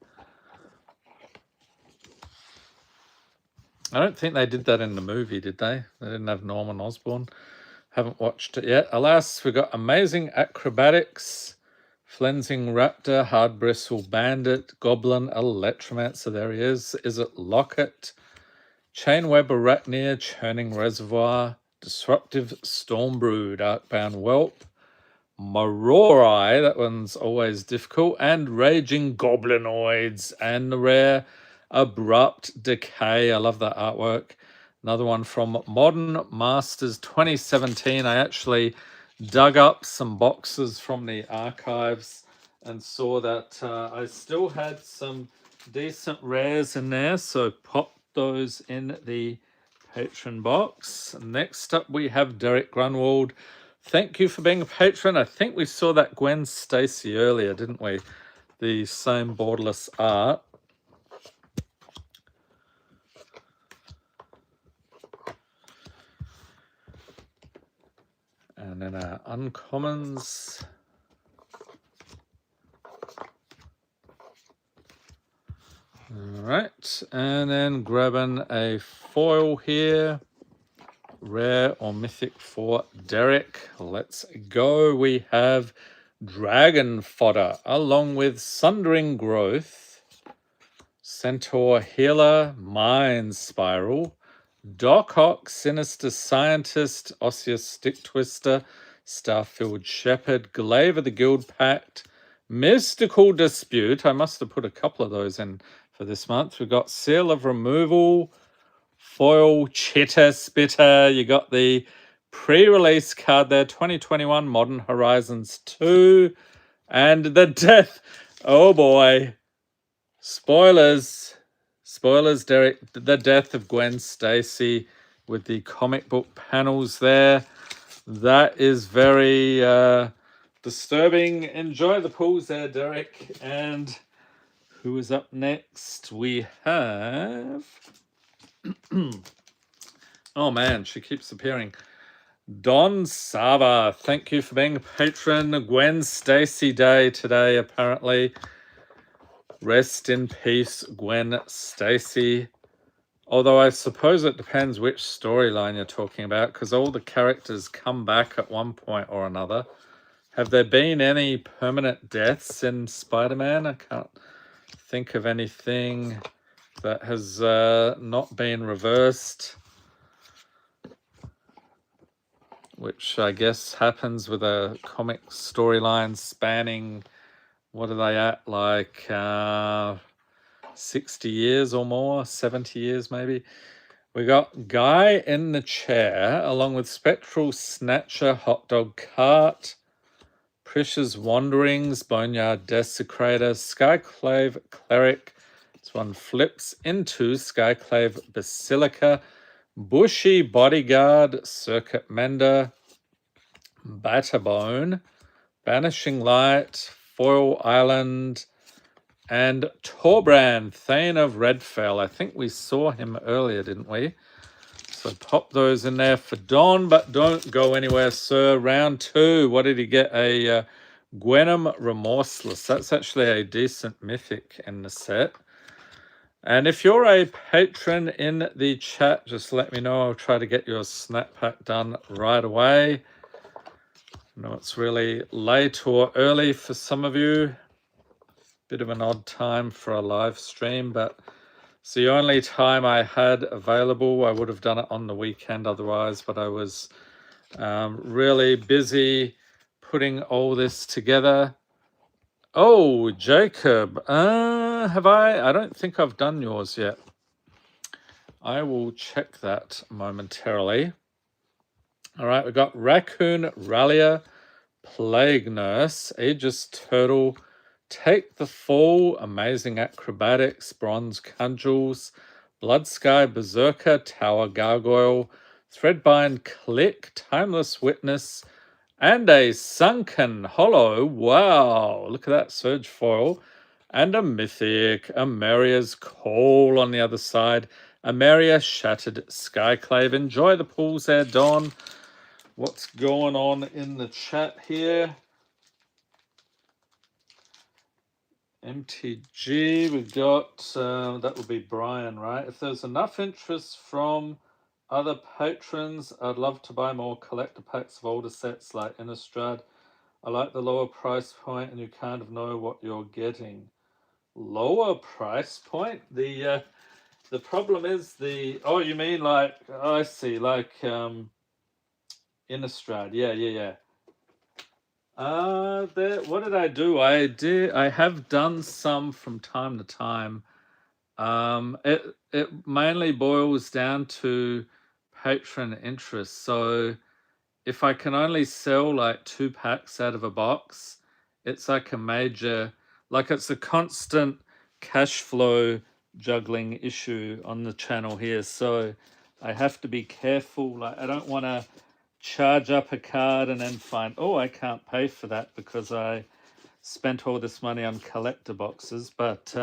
I don't think they did that in the movie, did they? They didn't have Norman Osborn. Haven't watched it yet. Alas, we got Amazing Acrobatics, Flensing Raptor, Hard Bristle Bandit, Goblin Electromancer. There he is. Is it Locket? Chainweb Arachnia, Churning Reservoir, Disruptive Stormbrew, Darkbound Whelp, Marorai, that one's always difficult, and Raging Goblinoids, and the rare Abrupt Decay. I love that artwork. Another one from Modern Masters 2017. I actually dug up some boxes from the archives and saw that I still had some decent rares in there, so pop those in the patron box. Next up, we have Derek Grunwald. Thank you for being a patron. I think we saw that Gwen Stacy earlier, didn't we? The same borderless art. And then our uncommons. All right, and then grabbing a foil here. Rare or mythic for Derek. Let's go. We have Dragon Fodder along with Sundering Growth, Centaur Healer, Mind Spiral, Doc Ock, Sinister Scientist, Osseous Stick Twister, Starfield Shepherd, Glaive of the Guild Pact, Mystical Dispute. I must have put a couple of those in for this month. We've got Seal of Removal, Foil, Chitter Spitter. You got the pre-release card there, 2021 Modern Horizons 2, and the death. Oh boy. Spoilers, Derek. The death of Gwen Stacy with the comic book panels there. That is very disturbing. Enjoy the pools there, Derek. And who is up next? We have... oh man, she keeps appearing. Don Sava, thank you for being a patron. Gwen Stacy Day today, apparently. Rest in peace, Gwen Stacy. Although I suppose it depends which storyline you're talking about, because all the characters come back at one point or another. Have there been any permanent deaths in Spider-Man? I can't think of anything that has not been reversed, which I guess happens with a comic storyline spanning, what are they at, like 60 years or more, 70 years maybe. We got Guy in the Chair, along with Spectral Snatcher, Hot Dog Cart, Prisha's Wanderings, Boneyard Desecrator, Skyclave Cleric. This one flips into Skyclave Basilica, Bushy Bodyguard, Circuit Mender, Batterbone, Banishing Light, Foil Island, and Torbrand, Thane of Redfell. I think we saw him earlier, didn't we? So pop those in there for Don, but don't go anywhere, sir. Round 2. What did he get? A Gwenum Remorseless. That's actually a decent mythic in the set. And if you're a patron in the chat, just let me know. I'll try to get your snap pack done right away. I know it's really late or early for some of you. Bit of an odd time for a live stream, but it's the only time I had available. I would have done it on the weekend otherwise, but I was really busy putting all this together. Oh, Jacob, have I don't think I've done yours yet. I will check that momentarily. All right, we've got Raccoon Rallier, Plague Nurse, Aegis Turtle, Take the Fall, Amazing Acrobatics, Bronze Cudgels, Blood Sky Berserker, Tower Gargoyle, Threadbind Click, Timeless Witness, and a Sunken Hollow. Wow, look at that Surge Foil. And a Mythic, Ameria's Call on the other side. Ameria Shattered Skyclave. Enjoy the pools there, Don. What's going on in the chat here? MTG, we got, that would be Brian, right? If there's enough interest from other patrons, I'd love to buy more collector packs of older sets like Innistrad. I like the lower price point and you kind of know what you're getting. Lower price point? The problem is the, oh, you mean like, oh, I see, like Innistrad, yeah. What did I do? I have done some from time to time. It mainly boils down to patron interest. So if I can only sell like 2 packs out of a box, it's like a major, like it's a constant cash flow juggling issue on the channel here. So I have to be careful. Like I don't want to charge up a card and then find, oh, I can't pay for that because I spent all this money on collector boxes. But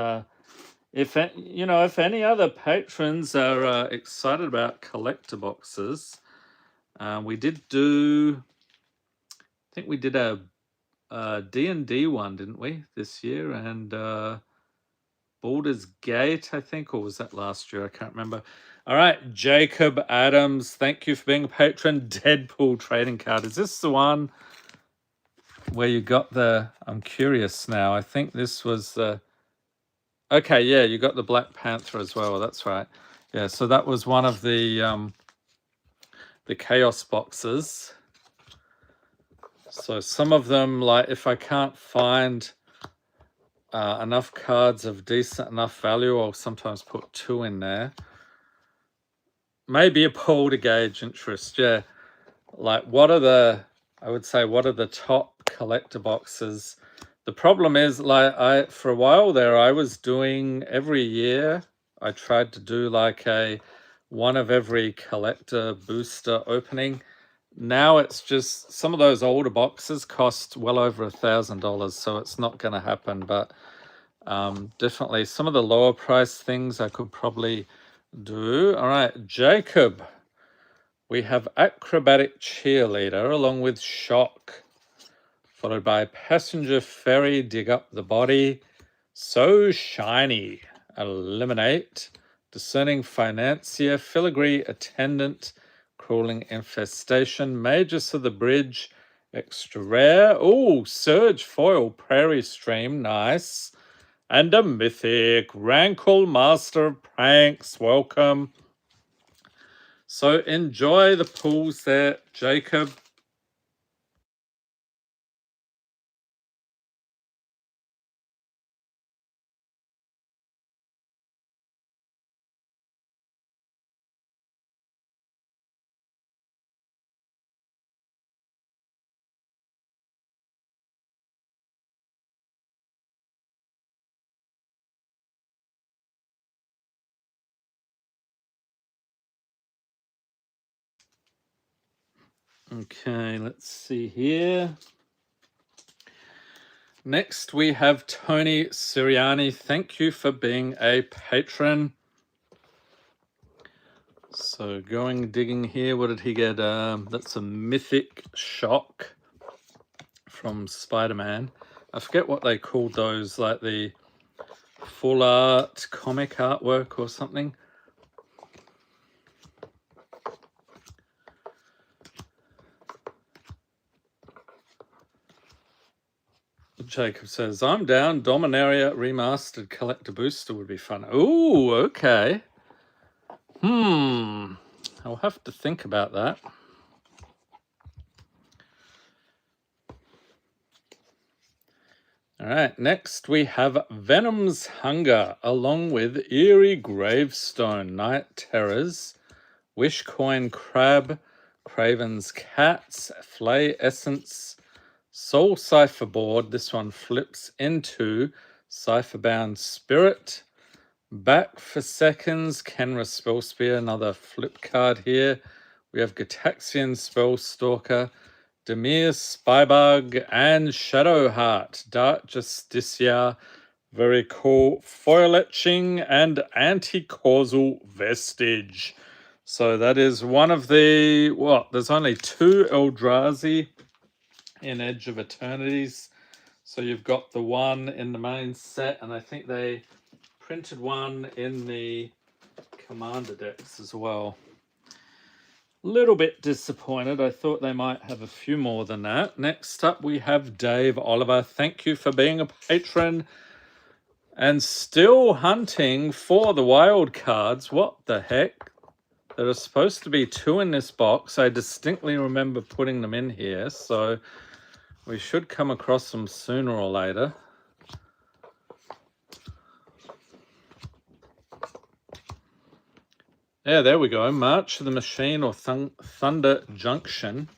if any other patrons are excited about collector boxes, we did do, I think we did a D&D one, didn't we, this year? And Baldur's Gate, I think, or was that last year? I can't remember. All right, Jacob Adams, thank you for being a patron. Deadpool trading card. Is this the one where you got the, I'm curious now. I think this was the, okay, yeah, you got the Black Panther as well. That's right. Yeah, so that was one of the Chaos boxes. So some of them, like if I can't find enough cards of decent enough value, I'll sometimes put 2 in there. Maybe a poll to gauge interest, yeah. Like what are the top collector boxes? The problem is, like, for a while there, I was doing every year, I tried to do like a one of every collector booster opening. Now it's just some of those older boxes cost well over $1,000, so it's not going to happen. But definitely some of the lower price things I could probably do. All right, Jacob. We have Acrobatic Cheerleader along with Shock, followed by Passenger Ferry, Dig Up the Body, So Shiny, Eliminate, Discerning Financier, Filigree Attendant, Crawling Infestation, Magus of the Bridge, Extra Rare, oh, Surge Foil, Prairie Stream, nice, and a Mythic, Rankle Master of Pranks, welcome. So enjoy the pools there, Jacob. Okay, let's see here. Next, we have Tony Siriani. Thank you for being a patron. So going digging here, what did he get? That's a Mythic Shock from Spider-Man. I forget what they called those, like the full art comic artwork or something. Jacob says, I'm down. Dominaria Remastered Collector Booster would be fun. Ooh, okay. I'll have to think about that. All right, next we have Venom's Hunger, along with Eerie Gravestone, Night Terrors, Wishcoin Crab, Craven's Cats, Flay Essence, Soul Cipher Board. This one flips into Cipherbound Spirit. Back for Seconds, Kenra Spellspear, another flip card here. We have Gataxian Spellstalker, Demir Spybug, and Shadowheart, Dark Justicia, very cool, Foil Etching, and Anti-Causal Vestige. So that is one of the, there's only 2 Eldrazi in Edge of Eternities. So you've got the one in the main set, and I think they printed one in the Commander decks as well. Little bit disappointed. I thought they might have a few more than that. Next up, we have Dave Oliver. Thank you for being a patron and still hunting for the wild cards. What the heck? There are supposed to be 2 in this box. I distinctly remember putting them in here, so we should come across them sooner or later. Yeah, there we go. March of the Machine or Thunder Junction.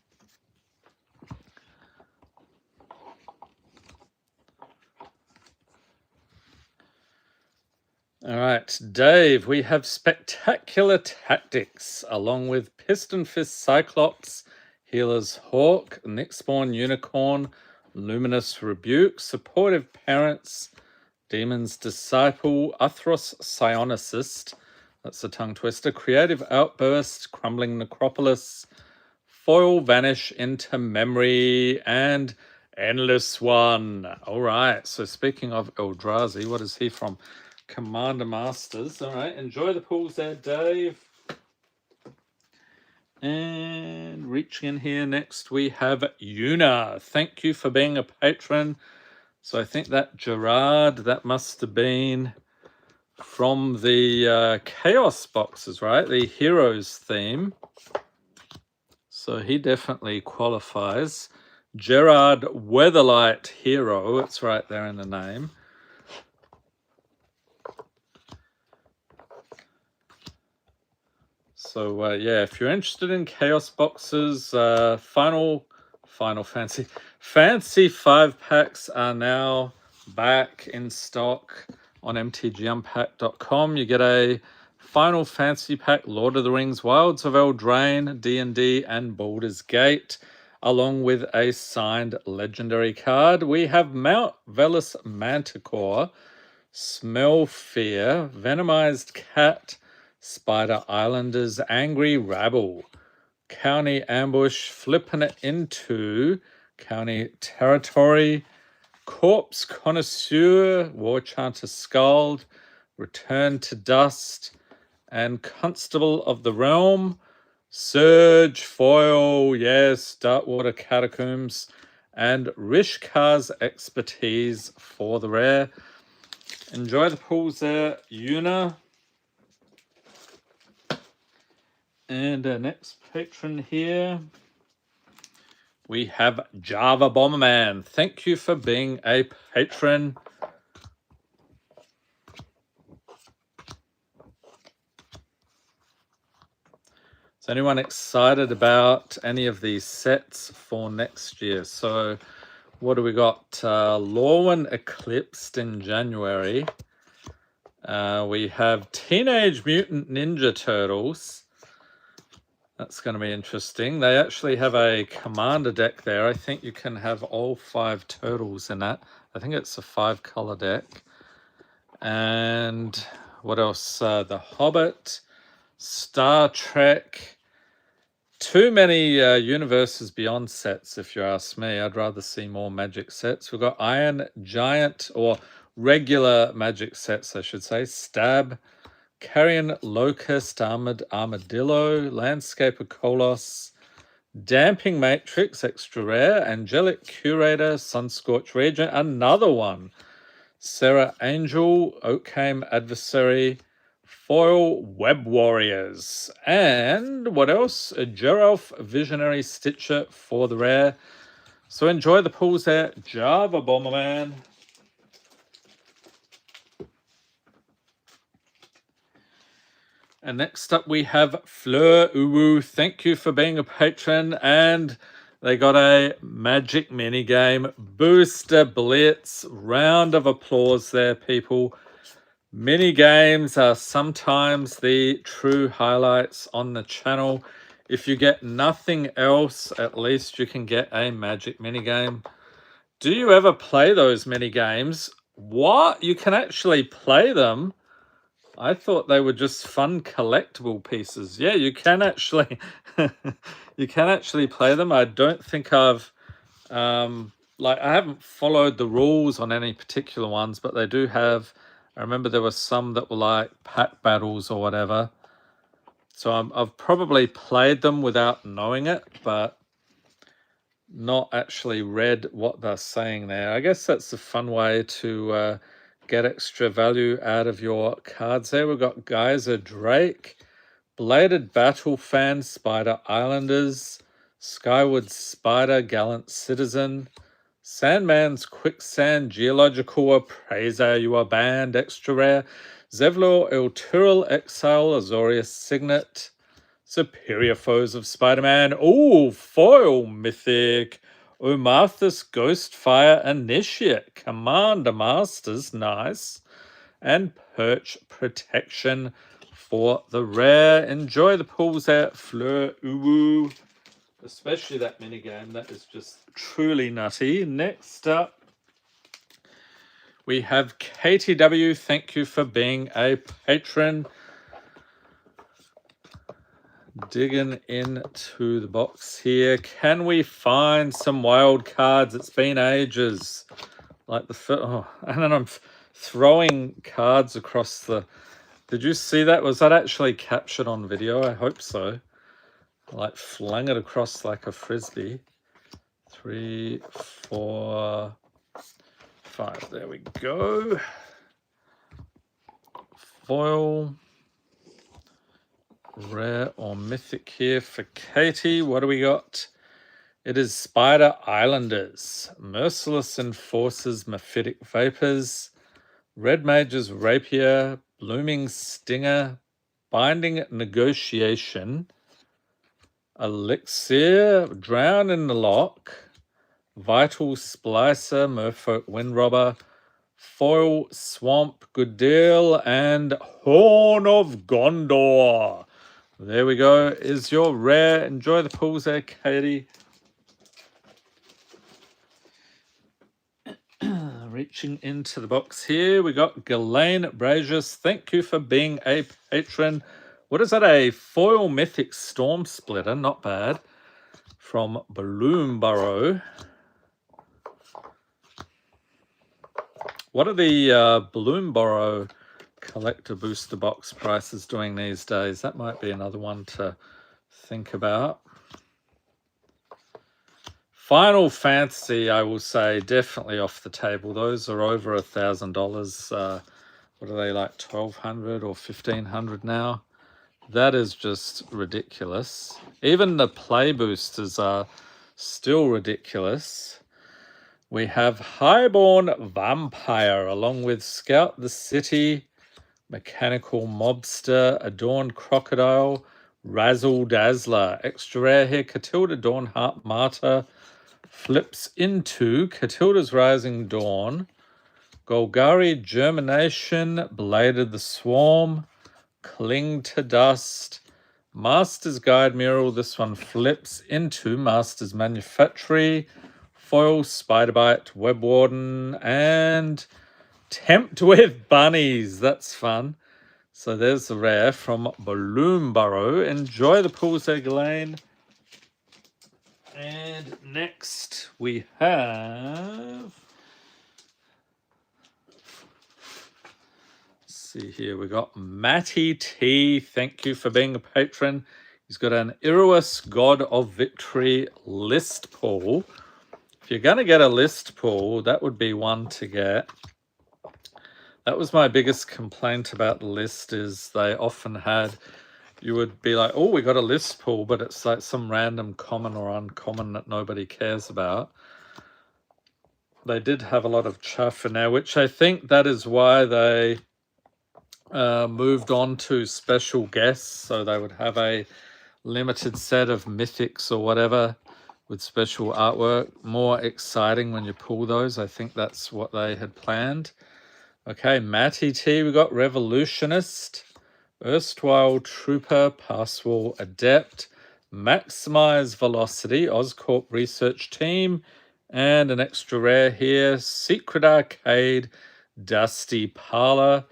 All right, Dave, we have Spectacular Tactics along with Piston Fist Cyclops, Healer's Hawk, Nyxborn Unicorn, Luminous Rebuke, Supportive Parents, Demon's Disciple, Uthros Psionicist, that's a tongue twister, Creative Outburst, Crumbling Necropolis, Foil Vanish into Memory, and Endless One. All right, so speaking of Eldrazi, what is he from? Commander Masters. All right, enjoy the pools there, Dave. And reaching in here next, we have Una. Thank you for being a patron. So I think that Gerard, that must have been from the Chaos boxes, right? The Heroes theme. So he definitely qualifies. Gerard Weatherlight Hero. It's right there in the name. So yeah, if you're interested in Chaos boxes, Final Fantasy 5 packs are now back in stock on mtgunpack.com. You get a Final Fantasy pack, Lord of the Rings, Wilds of Eldraine, D&D, and Baldur's Gate, along with a signed legendary card. We have Mount Velis Manticore, Smell Fear, Venomized Cat, Spider Islanders, Angry Rabble, County Ambush, Flipping It Into, County Territory, Corpse Connoisseur, War Chanter Scald, Return to Dust, and Constable of the Realm, Surge, Foil, yes, Darkwater Catacombs, and Rishkar's Expertise for the rare. Enjoy the pulls there, Una. And our next patron here, we have Java Bomberman. Thank you for being a patron. Is anyone excited about any of these sets for next year? So what do we got? Lorwyn Eclipsed in January. We have Teenage Mutant Ninja Turtles. That's going to be interesting. They actually have a commander deck there. I think you can have all 5 turtles in that. I think it's a 5-color deck. And what else? The Hobbit, Star Trek. Too many Universes Beyond sets, if you ask me. I'd rather see more Magic sets. We've got Iron Giant, or regular Magic sets, I should say. Stab, Carrion Locust, Armored Armadillo, Landscaper Kolos, Damping Matrix, extra rare, Angelic Curator, Sunscorch Regent, another one. Sarah Angel, Oakham Adversary, Foil Web Warriors, and what else? A Geralf Visionary Stitcher for the rare. So enjoy the pulls there, Java Bomberman. And next up we have Fleur Uwu. Thank you for being a patron. And they got a Magic minigame, Booster Blitz. Round of applause there, people. Mini games are sometimes the true highlights on the channel. If you get nothing else, at least you can get a Magic minigame. Do you ever play those mini games? What? You can actually play them? I thought they were just fun collectible pieces. Yeah, you can actually you can actually play them. I don't think I've I haven't followed the rules on any particular ones, but they do have. I remember there were some that were like pack battles or whatever. So I've probably played them without knowing it, but not actually read what they're saying there. I guess that's a fun way to get extra value out of your cards there. We've got Geyser Drake, Bladed Battle Fan, Spider Islanders, Skyward Spider, Gallant Citizen, Sandman's Quicksand, Geological Appraiser, You Are Banned, extra rare, Zevlor Iltural Exile, Azorius Signet, Superior Foes of Spider-Man, ooh, Foil Mythic, Umarthus Ghostfire Initiate, Commander Masters, nice, and Perch Protection for the rare. Enjoy the pulls out, Fleur Uwu. Especially that minigame, that is just truly nutty. Next up, we have KTW. Thank you for being a patron. Digging into the box here. Can we find some wild cards? It's been ages. Like and then I'm throwing cards across the... Did you see that? Was that actually captured on video? I hope so. Like flung it across like a frisbee. 3, 4, 5. There we go. Foil. Rare or mythic here for Katie. What do we got It is Spider Islanders, Merciless Enforcers, Mephitic Vapors, Red Mage's Rapier, Blooming Stinger, Binding Negotiation, Elixir, Drown in the Lock, Vital Splicer, Merfolk Windrobber, Foil Swamp, Good Deal, and Horn of Gondor. There we go, is your rare. Enjoy the pools there, Katie. Reaching into the box here, we got Ghislaine Brazius. Thank you for being a patron. What is that? A foil mythic storm splitter, not bad. From Bloomburrow. What are the Bloomburrow collector booster box prices doing these days? That might be another one to think about. Final Fantasy, I will say, definitely off the table. Those are over $1,000. What are they, like $1,200 or $1,500 now? That is just ridiculous. Even the play boosters are still ridiculous. We have Highborn Vampire along with Scout the City, Mechanical Mobster, Adorned Crocodile, Razzle Dazzler. Extra rare here, Catilda Dawnheart Martyr. Flips into Catilda's Rising Dawn, Golgari Germination, Bladed the Swarm, Cling to Dust, Master's Guide Mural. This one flips into Master's Manufactory, Foil Spiderbite, Web Warden, and Tempt with Bunnies. That's fun. So there's the rare from Bloomburrow. Enjoy the pools there, Ghislaine. And next we have, let's see here, we got Matty T. Thank you for being a patron. He's got an Iroas God of Victory list pool. If you're going to get a list pool, that would be one to get. That was my biggest complaint about the list, is they often had, you would be like, oh, we got a list pool, but it's like some random common or uncommon that nobody cares about. They did have a lot of chuff in there, which I think that is why they moved on to special guests. So they would have a limited set of mythics or whatever with special artwork. More exciting when you pull those. I think that's what they had planned. Okay, Matty T, we got Revolutionist, Erstwhile Trooper, Passwall Adept, Maximize Velocity, Oscorp Research Team, and an extra rare here, Secret Arcade, Dusty Parlor,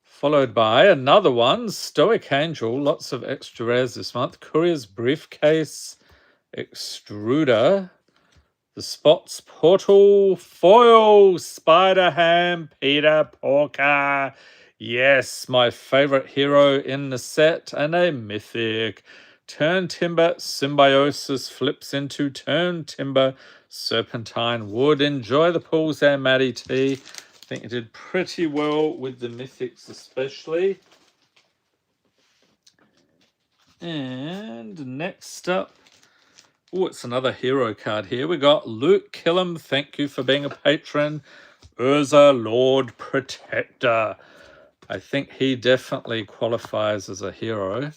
followed by another one, Stoic Angel, lots of extra rares this month, Courier's Briefcase, Extruder, The Spots Portal, Foil, Spider Ham, Peter Porker. Yes, my favorite hero in the set, and a mythic. Turn Timber Symbiosis flips into Turn Timber Serpentine Wood. Enjoy the pools there, Matty T. I think you did pretty well with the mythics especially. And next up, oh, it's another hero card here. We got Luke Killam. Thank you for being a patron. Urza Lord Protector. I think he definitely qualifies as a hero.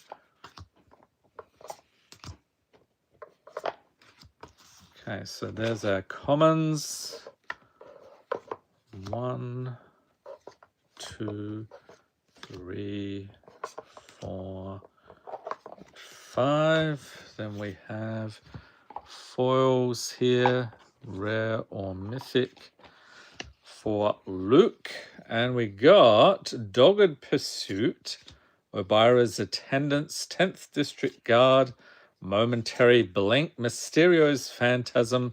Okay, so there's our commons. 1, 2, 3, 4, 5. Then we have foils here, rare or mythic for Luke. And we got Dogged Pursuit, Obira's Attendants, 10th District Guard, Momentary Blink, Mysterio's Phantasm,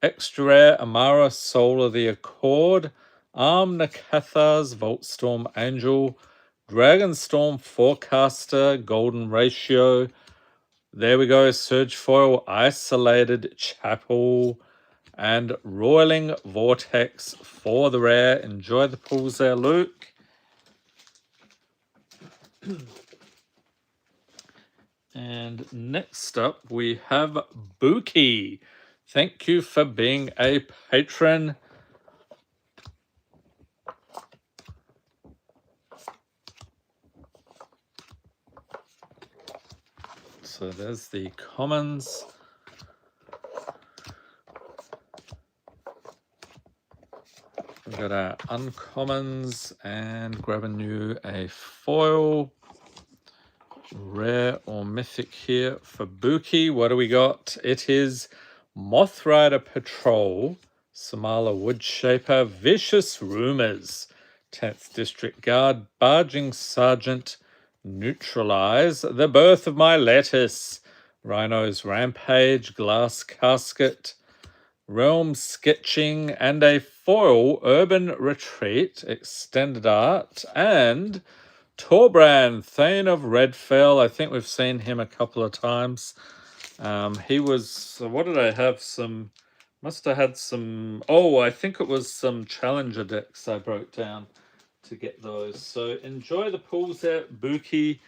extra rare Amara, Soul of the Accord, Arm Nakathar's Voltstorm Angel, Dragonstorm Forecaster, Golden Ratio. There we go, Surge Foil, Isolated Chapel, and Roiling Vortex for the rare. Enjoy the pools there, Luke. And next up, we have Buki. Thank you for being a patron. So there's the commons. We've got our uncommons and grabbing you a foil. Rare or mythic here for Buki. What do we got? It is Moth Rider Patrol, Samala Woodshaper, Vicious Rumors, 10th District Guard, Barging Sergeant, Neutralize, The Birth of My Lettuce, Rhino's Rampage, Glass Casket, Realm Sketching, and a foil Urban Retreat, Extended Art, and Torbrand, Thane of Redfell. I think we've seen him a couple of times. He was, what did I have? Must have had some, I think it was some Challenger decks I broke down to get those. So enjoy the pools there, Buki.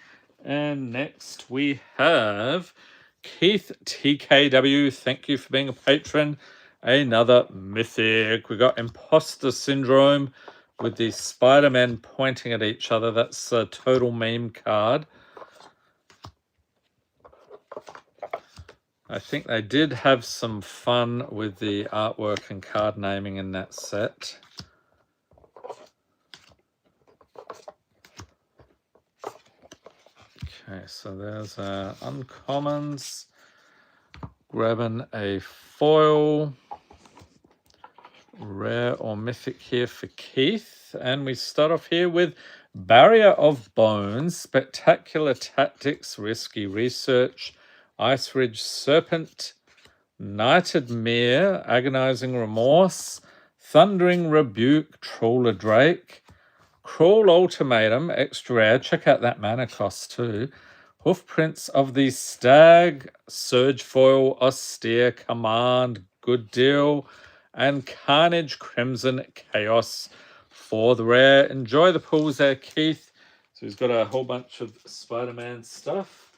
And next we have Keith TKW. Thank you for being a patron. Another mythic. We got Imposter Syndrome with the Spider-Man pointing at each other. That's a total meme card. I think they did have some fun with the artwork and card naming in that set. Okay, so there's our uncommons. Grabbing a foil. Rare or mythic here for Keith. And we start off here with Barrier of Bones, Spectacular Tactics, Risky Research, Ice Ridge Serpent, Knighted Mere, Agonizing Remorse, Thundering Rebuke, Trawler Drake, Crawl Ultimatum, extra rare. Check out that mana cost too. Hoofprints of the Stag, Surge Foil, Austere Command, Good Deal, and Carnage Crimson Chaos for the rare. Enjoy the pools there, Keith. So he's got a whole bunch of Spider-Man stuff.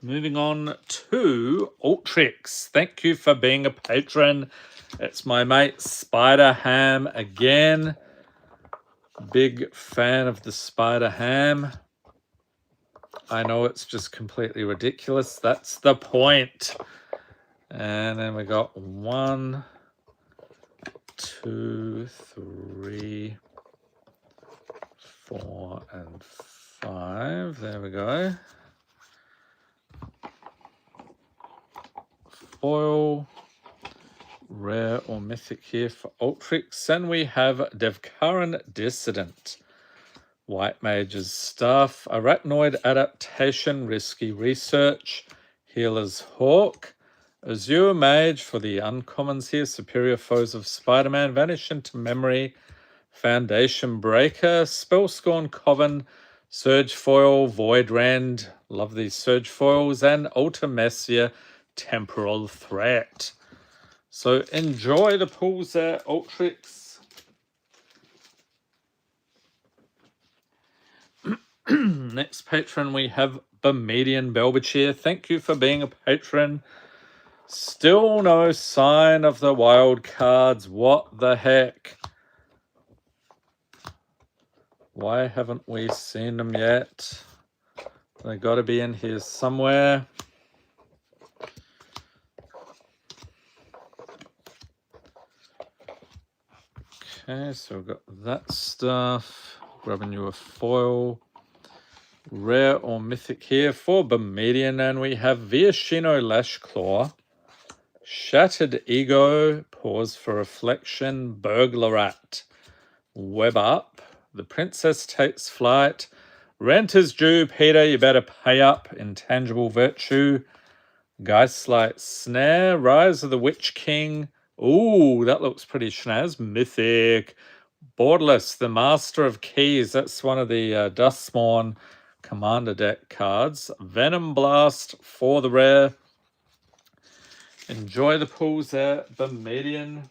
Moving on to Ultrix. Thank you for being a patron. It's my mate Spider Ham again. Big fan of the Spider Ham. I know it's just completely ridiculous. That's the point. And then we got 1, 2, 3, 4, and 5. There we go. Foil, rare or mythic here for Ultrix. And we have Devkaran Dissident. White Mage's Staff, Arachnoid Adaptation, Risky Research, Healer's Hawk, Azure Mage for the uncommons here, Superior Foes of Spider-Man, Vanish into Memory, Foundation Breaker, Spellscorn Coven, Surge Foil, Void Rend, love these Surge Foils, and Ultimecia, Temporal Threat. So enjoy the pools there, Ultrix. Next patron, we have Bermudian Belbachir. Thank you for being a patron. Still no sign of the wild cards. What the heck? Why haven't we seen them yet? They got to be in here somewhere. Okay, so we've got that stuff. Grabbing you a foil. Rare or mythic here for Bermudian, and we have Viashino Lashclaw, Shattered Ego, Pause for Reflection, Burglarat, Web Up, The Princess Takes Flight, Rent is Due, Peter, you better pay up, Intangible Virtue, Geistlight Snare, Rise of the Witch King, ooh, that looks pretty schnaz, Mythic, Borderless, the Master of Keys, that's one of the Dustspawn Commander deck cards. Venom Blast for the rare. Enjoy the pools there, Bermudian.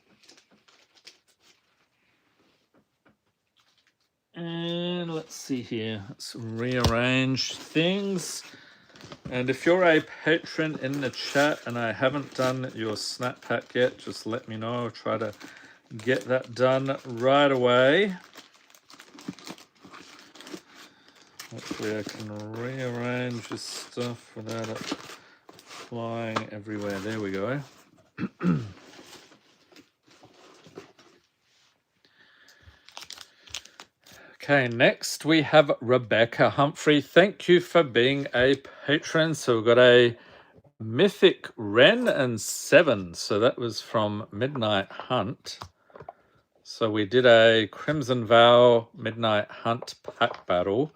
And let's see here. Let's rearrange things. And if you're a patron in the chat and I haven't done your snap pack yet, just let me know. I'll try to get that done right away. Hopefully I can rearrange this stuff without it flying everywhere. There we go. Okay, next we have Rebecca Humphrey. Thank you for being a patron. So we've got a Mythic Wren and 7. So that was from Midnight Hunt. So we did a Crimson Vow Midnight Hunt pack battle.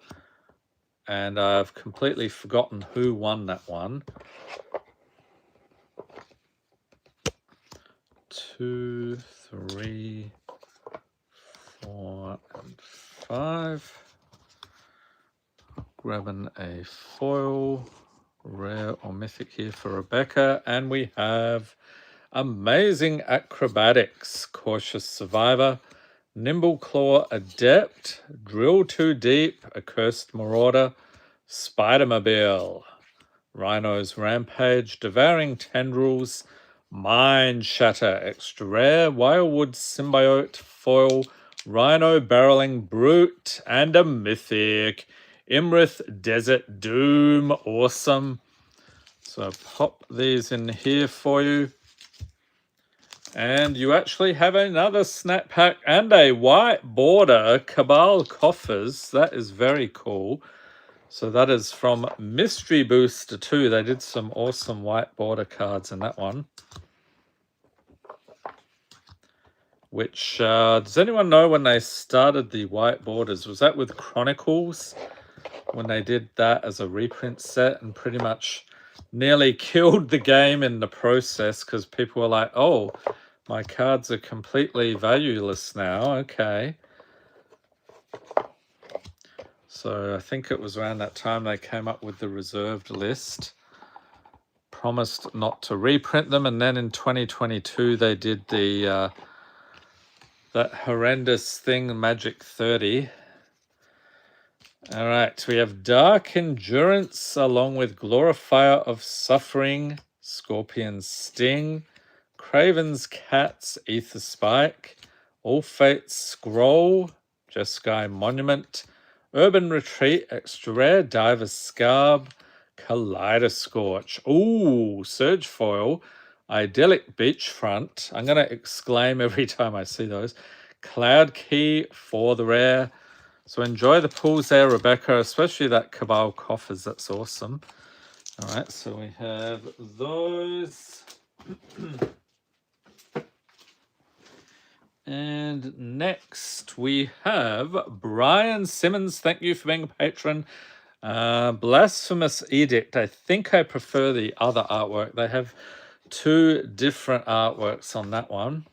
And I've completely forgotten who won that one. 2, 3, 4, and 5. Grabbing a foil, rare or mythic here for Rebecca. And we have Amazing Acrobatics, Cautious Survivor, Nimble Claw Adept, Drill Too Deep, Accursed Marauder, Spider-Mobile, Rhino's Rampage, Devouring Tendrils, Mind Shatter, Extra Rare, Wildwood Symbiote, Foil, Rhino Barreling Brute, and a Mythic, Imrith Desert Doom. Awesome. So pop these in here for you. And you actually have another snap pack and a white border Cabal Coffers. That is very cool. So that is from Mystery Booster 2. They did some awesome white border cards in that one. Which, does anyone know when they started the white borders? Was that with Chronicles? When they did that as a reprint set and pretty much nearly killed the game in the process because people were like, oh, my cards are completely valueless now. Okay. So I think it was around that time they came up with the reserved list. Promised not to reprint them. And then in 2022, they did the that horrendous thing, Magic 30. All right, we have Dark Endurance along with Glorifier of Suffering, Scorpion's Sting, Craven's Cats, Ether Spike, All Fates Scroll, Jeskai Monument, Urban Retreat, Extra Rare, Diver's Scarb, Kaleidoscorch. Ooh, Surge Foil, Idyllic Beachfront. I'm going to exclaim every time I see those. Cloud Key for the rare. So enjoy the pulls there, Rebecca, especially that Cabal Coffers. That's awesome. All right, so we have those. And next we have Brian Simmons. Thank you for being a patron. Blasphemous Edict. I think I prefer the other artwork. They have 2 different artworks on that one.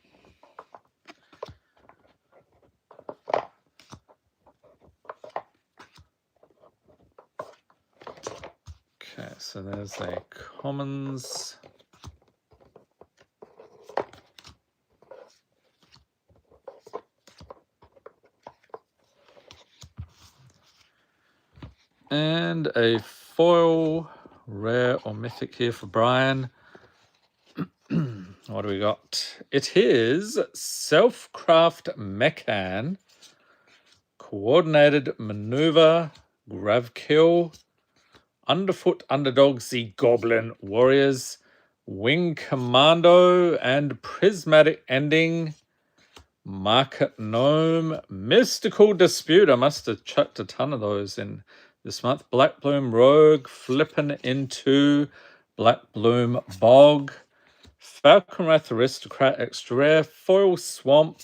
Okay, so there's a commons. And a foil, rare or mythic here for Brian. What do we got? It is Self-Craft Mechan, Coordinated Maneuver, Grav Kill, Underfoot Underdogs, the Goblin Warriors, Wing Commando, and Prismatic Ending, Market Gnome, Mystical Dispute. I must have chucked a ton of those in this month. Black Bloom Rogue, Flippin' Into, Black Bloom Bog, Falconwrath Aristocrat Extra Rare, Foil Swamp,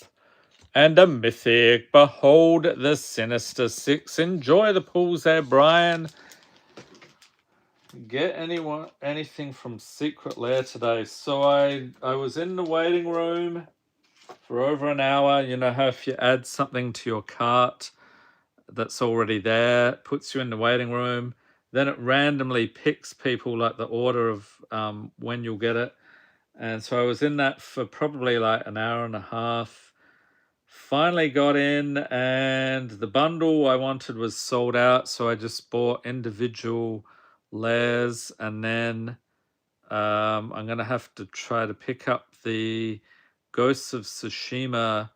and a Mythic. Behold the Sinister Six. Enjoy the pulls there, Brian. Get anything from Secret Lair today. So I was in the waiting room for over an hour. You know how if you add something to your cart that's already there, it puts you in the waiting room, then it randomly picks people like the order of when you'll get it. And so I was in that for probably like an hour and a half, Finally got in, and the bundle I wanted was sold out, so I just bought individual layers, and then I'm going to have to try to pick up the Ghosts of Tsushima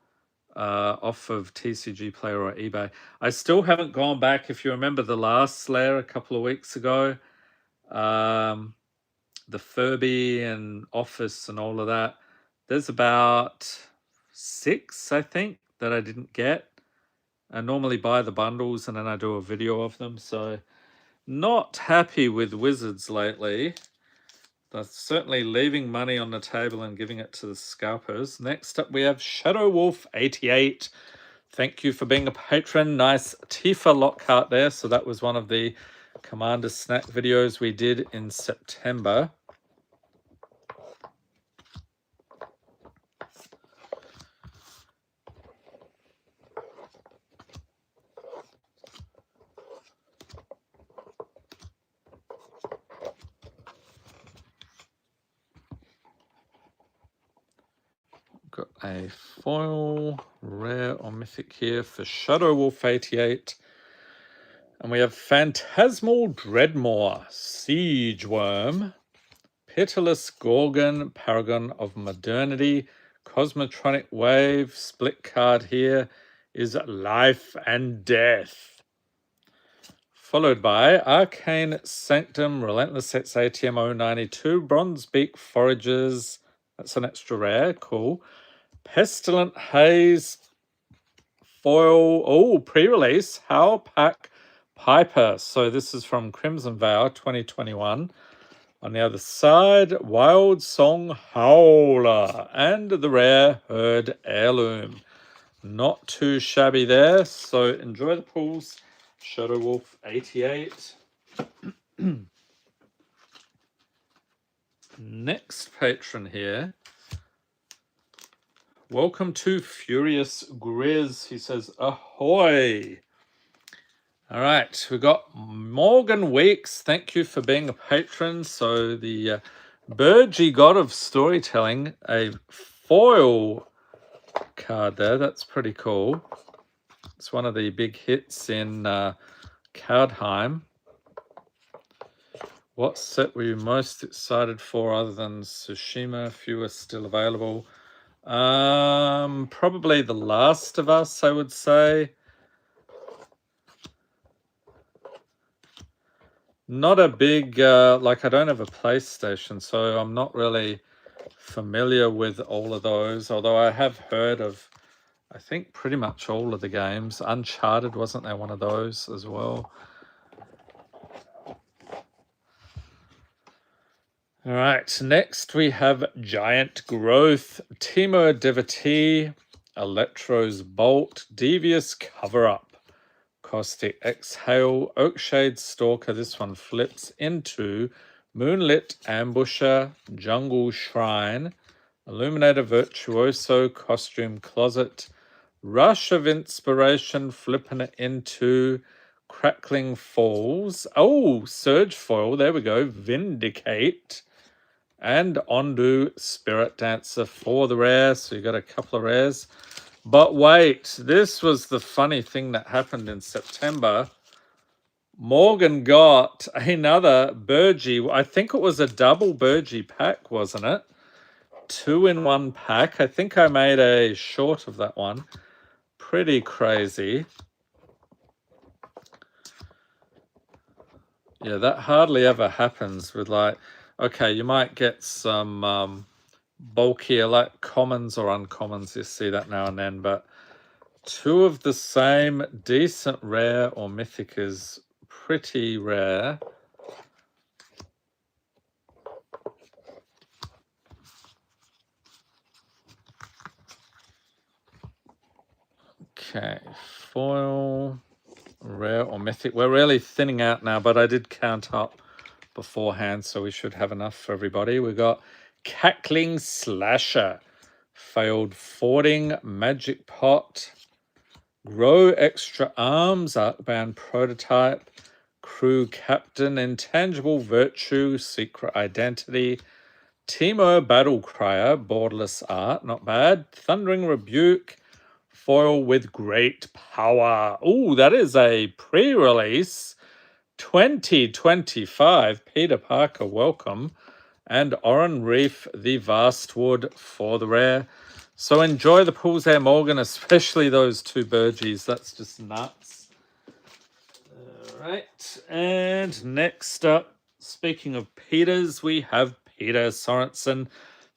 off of TCG Player or eBay. I still haven't gone back. If you remember the last Slayer a couple of weeks ago, the Furby and Office and all of that, there's about 6, I think, that I didn't get. I normally buy the bundles and then I do a video of them. So not happy with Wizards lately. They're certainly leaving money on the table and giving it to the scalpers. Next up, we have Shadow Wolf 88. Thank you for being a patron. Nice Tifa Lockhart there. So that was one of the Commander Snack videos we did in September. Got a foil, rare or mythic here for Shadow Wolf 88. And we have Phantasmal Dreadmaw, Siege Worm, Pitiless Gorgon, Paragon of Modernity, Cosmotronic Wave, split card here is Life and Death. Followed by Arcane Sanctum, Relentless X ATM 092, Bronzebeak Foragers, that's an extra rare, cool. Pestilent Haze, foil, pre-release, Howl Pack Piper. So this is from Crimson Vow 2021. On the other side, Wild Song Howler and the rare Herd Heirloom. Not too shabby there. So enjoy the pulls. Shadow Wolf 88. Next patron here. Welcome to Furious Grizz. He says, ahoy. All right, we got Morgan Weeks. Thank you for being a patron. So the Burgy God of Storytelling, a foil card there. That's pretty cool. It's one of the big hits in Kaldheim. What set were you most excited for other than Tsushima? Few are still available. Probably The Last of Us, I would say. Not a big, like I don't have a PlayStation, so I'm not really familiar with all of those, although I have heard of, I think, pretty much all of the games. Uncharted, wasn't there one of those as well? All right, next we have Giant Growth, Timo Devotee, Electro's Bolt, Devious Cover-Up, Caustic Exhale, Oakshade Stalker. This one flips into Moonlit Ambusher, Jungle Shrine, Illuminator Virtuoso, Costume Closet, Rush of Inspiration, flipping it into Crackling Falls. Oh, Surge Foil, there we go, Vindicate. And Ondu Spirit Dancer for the rare. So you got a couple of rares. But wait, this was the funny thing that happened in September. Morgan got another Burgy. I think it was a double Burgy pack, wasn't it? 2-in-1 pack. I think I made a short of that one. Pretty crazy. Yeah, that hardly ever happens with like, okay, you might get some bulkier like commons or uncommons. You see that now and then, but 2 of the same decent rare or mythic is pretty rare. Okay, foil, rare or mythic. We're really thinning out now, but I did count up beforehand, so we should have enough for everybody. We got Cackling Slasher, Failed Fording, Magic Pot, Grow Extra Arms, Arcbound Prototype, Crew Captain, Intangible Virtue, Secret Identity, Timo Battle Crier, Borderless Art, not bad, Thundering Rebuke, foil with great power. Oh, that is a pre-release 2025. Peter Parker, welcome. And Oran Reef, the Vastwood for the rare. So enjoy the pools there, Morgan, especially those two Burgies. That's just nuts. All right. And next up, speaking of Peters, we have Peter Sorensen.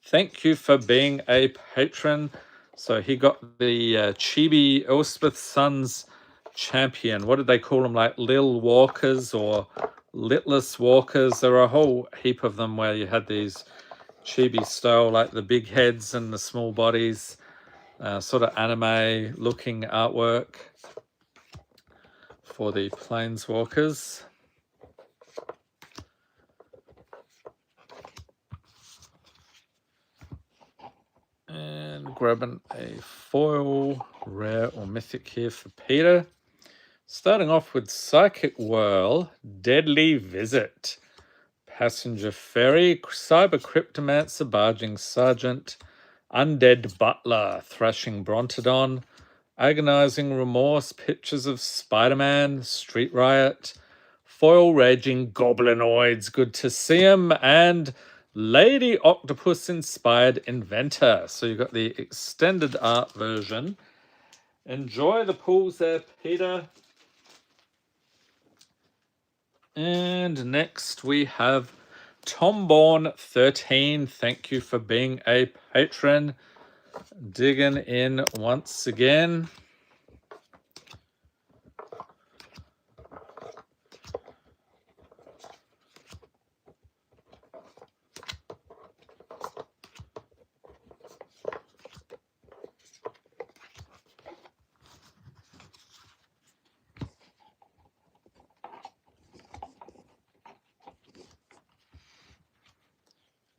Thank you for being a patron. So he got the Chibi Elspeth Sons champion. What did they call them? Like Lil Walkers or Litless Walkers? There are a whole heap of them where you had these Chibi style, like the big heads and the small bodies, sort of anime looking artwork for the Planeswalkers. And grabbing a foil, rare or mythic here for Peter. Starting off with Psychic Whirl, Deadly Visit, Passenger Ferry, Cyber Cryptomancer, Barging Sergeant, Undead Butler, Thrashing Brontodon, Agonizing Remorse, Pictures of Spider-Man, Street Riot, Foil Raging Goblinoids, good to see him, and Lady Octopus Inspired Inventor. So you've got the extended art version. Enjoy the pools there, Peter. And next we have Tomborn13. Thank you for being a patron. Digging in once again.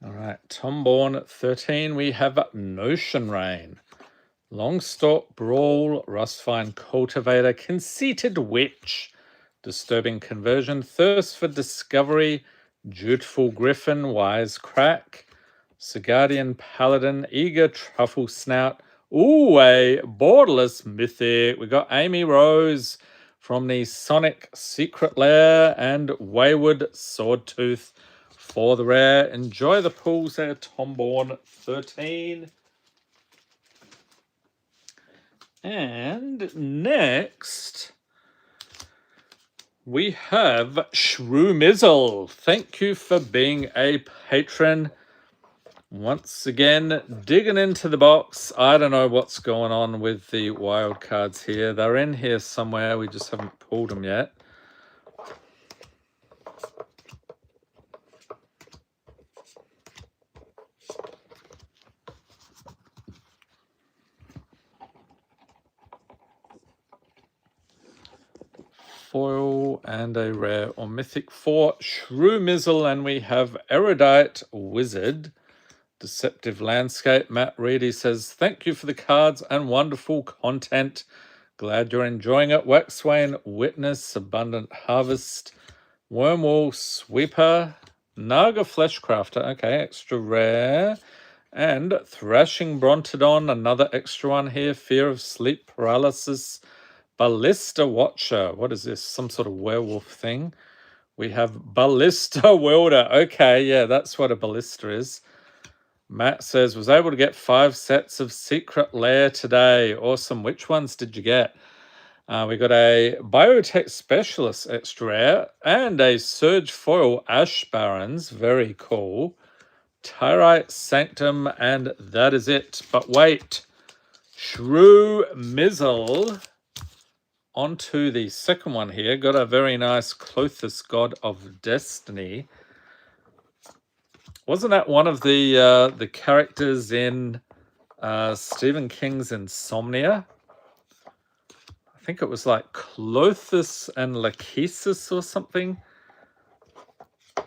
All right, Tomborn13, we have Notion Rain, Longstalk Brawl, Rustfine Cultivator, Conceited Witch, Disturbing Conversion, Thirst for Discovery, Dutiful Griffin, Wise Crack, Sigardian Paladin, Eager Truffle Snout, ooh, a Borderless Mythic. We got Amy Rose from the Sonic Secret Lair and Wayward Swordtooth for the rare. Enjoy the pools there, Tomborn13. And next, we have Shrew Mizzle. Thank you for being a patron. Once again, digging into the box. I don't know what's going on with the wild cards here. They're in here somewhere. We just haven't pulled them yet. Foil and a rare or mythic for Shrew Mizzle, and we have Erudite Wizard, Deceptive Landscape. Matt Reedy says, thank you for the cards and wonderful content. Glad you're enjoying it. Waxswain Witness, Abundant Harvest, Wormwall Sweeper, Naga Fleshcrafter, okay, extra rare, and Thrashing Brontodon, another extra one here, Fear of Sleep Paralysis, Ballista Watcher. What is this? Some sort of werewolf thing. We have Ballista Welder. Okay, yeah, that's what a ballista is. Matt says, was able to get 5 sets of Secret Lair today. Awesome. Which ones did you get? We got a Biotech Specialist extra rare and a Surge Foil Ash Barons. Very cool. Tyrite Sanctum, and that is it. But wait, Shrew Mizzle. Onto the second one here. Got a very nice Clothis, God of Destiny. Wasn't that one of the characters in Stephen King's Insomnia? I think it was like Clothis and Lachesis or something. I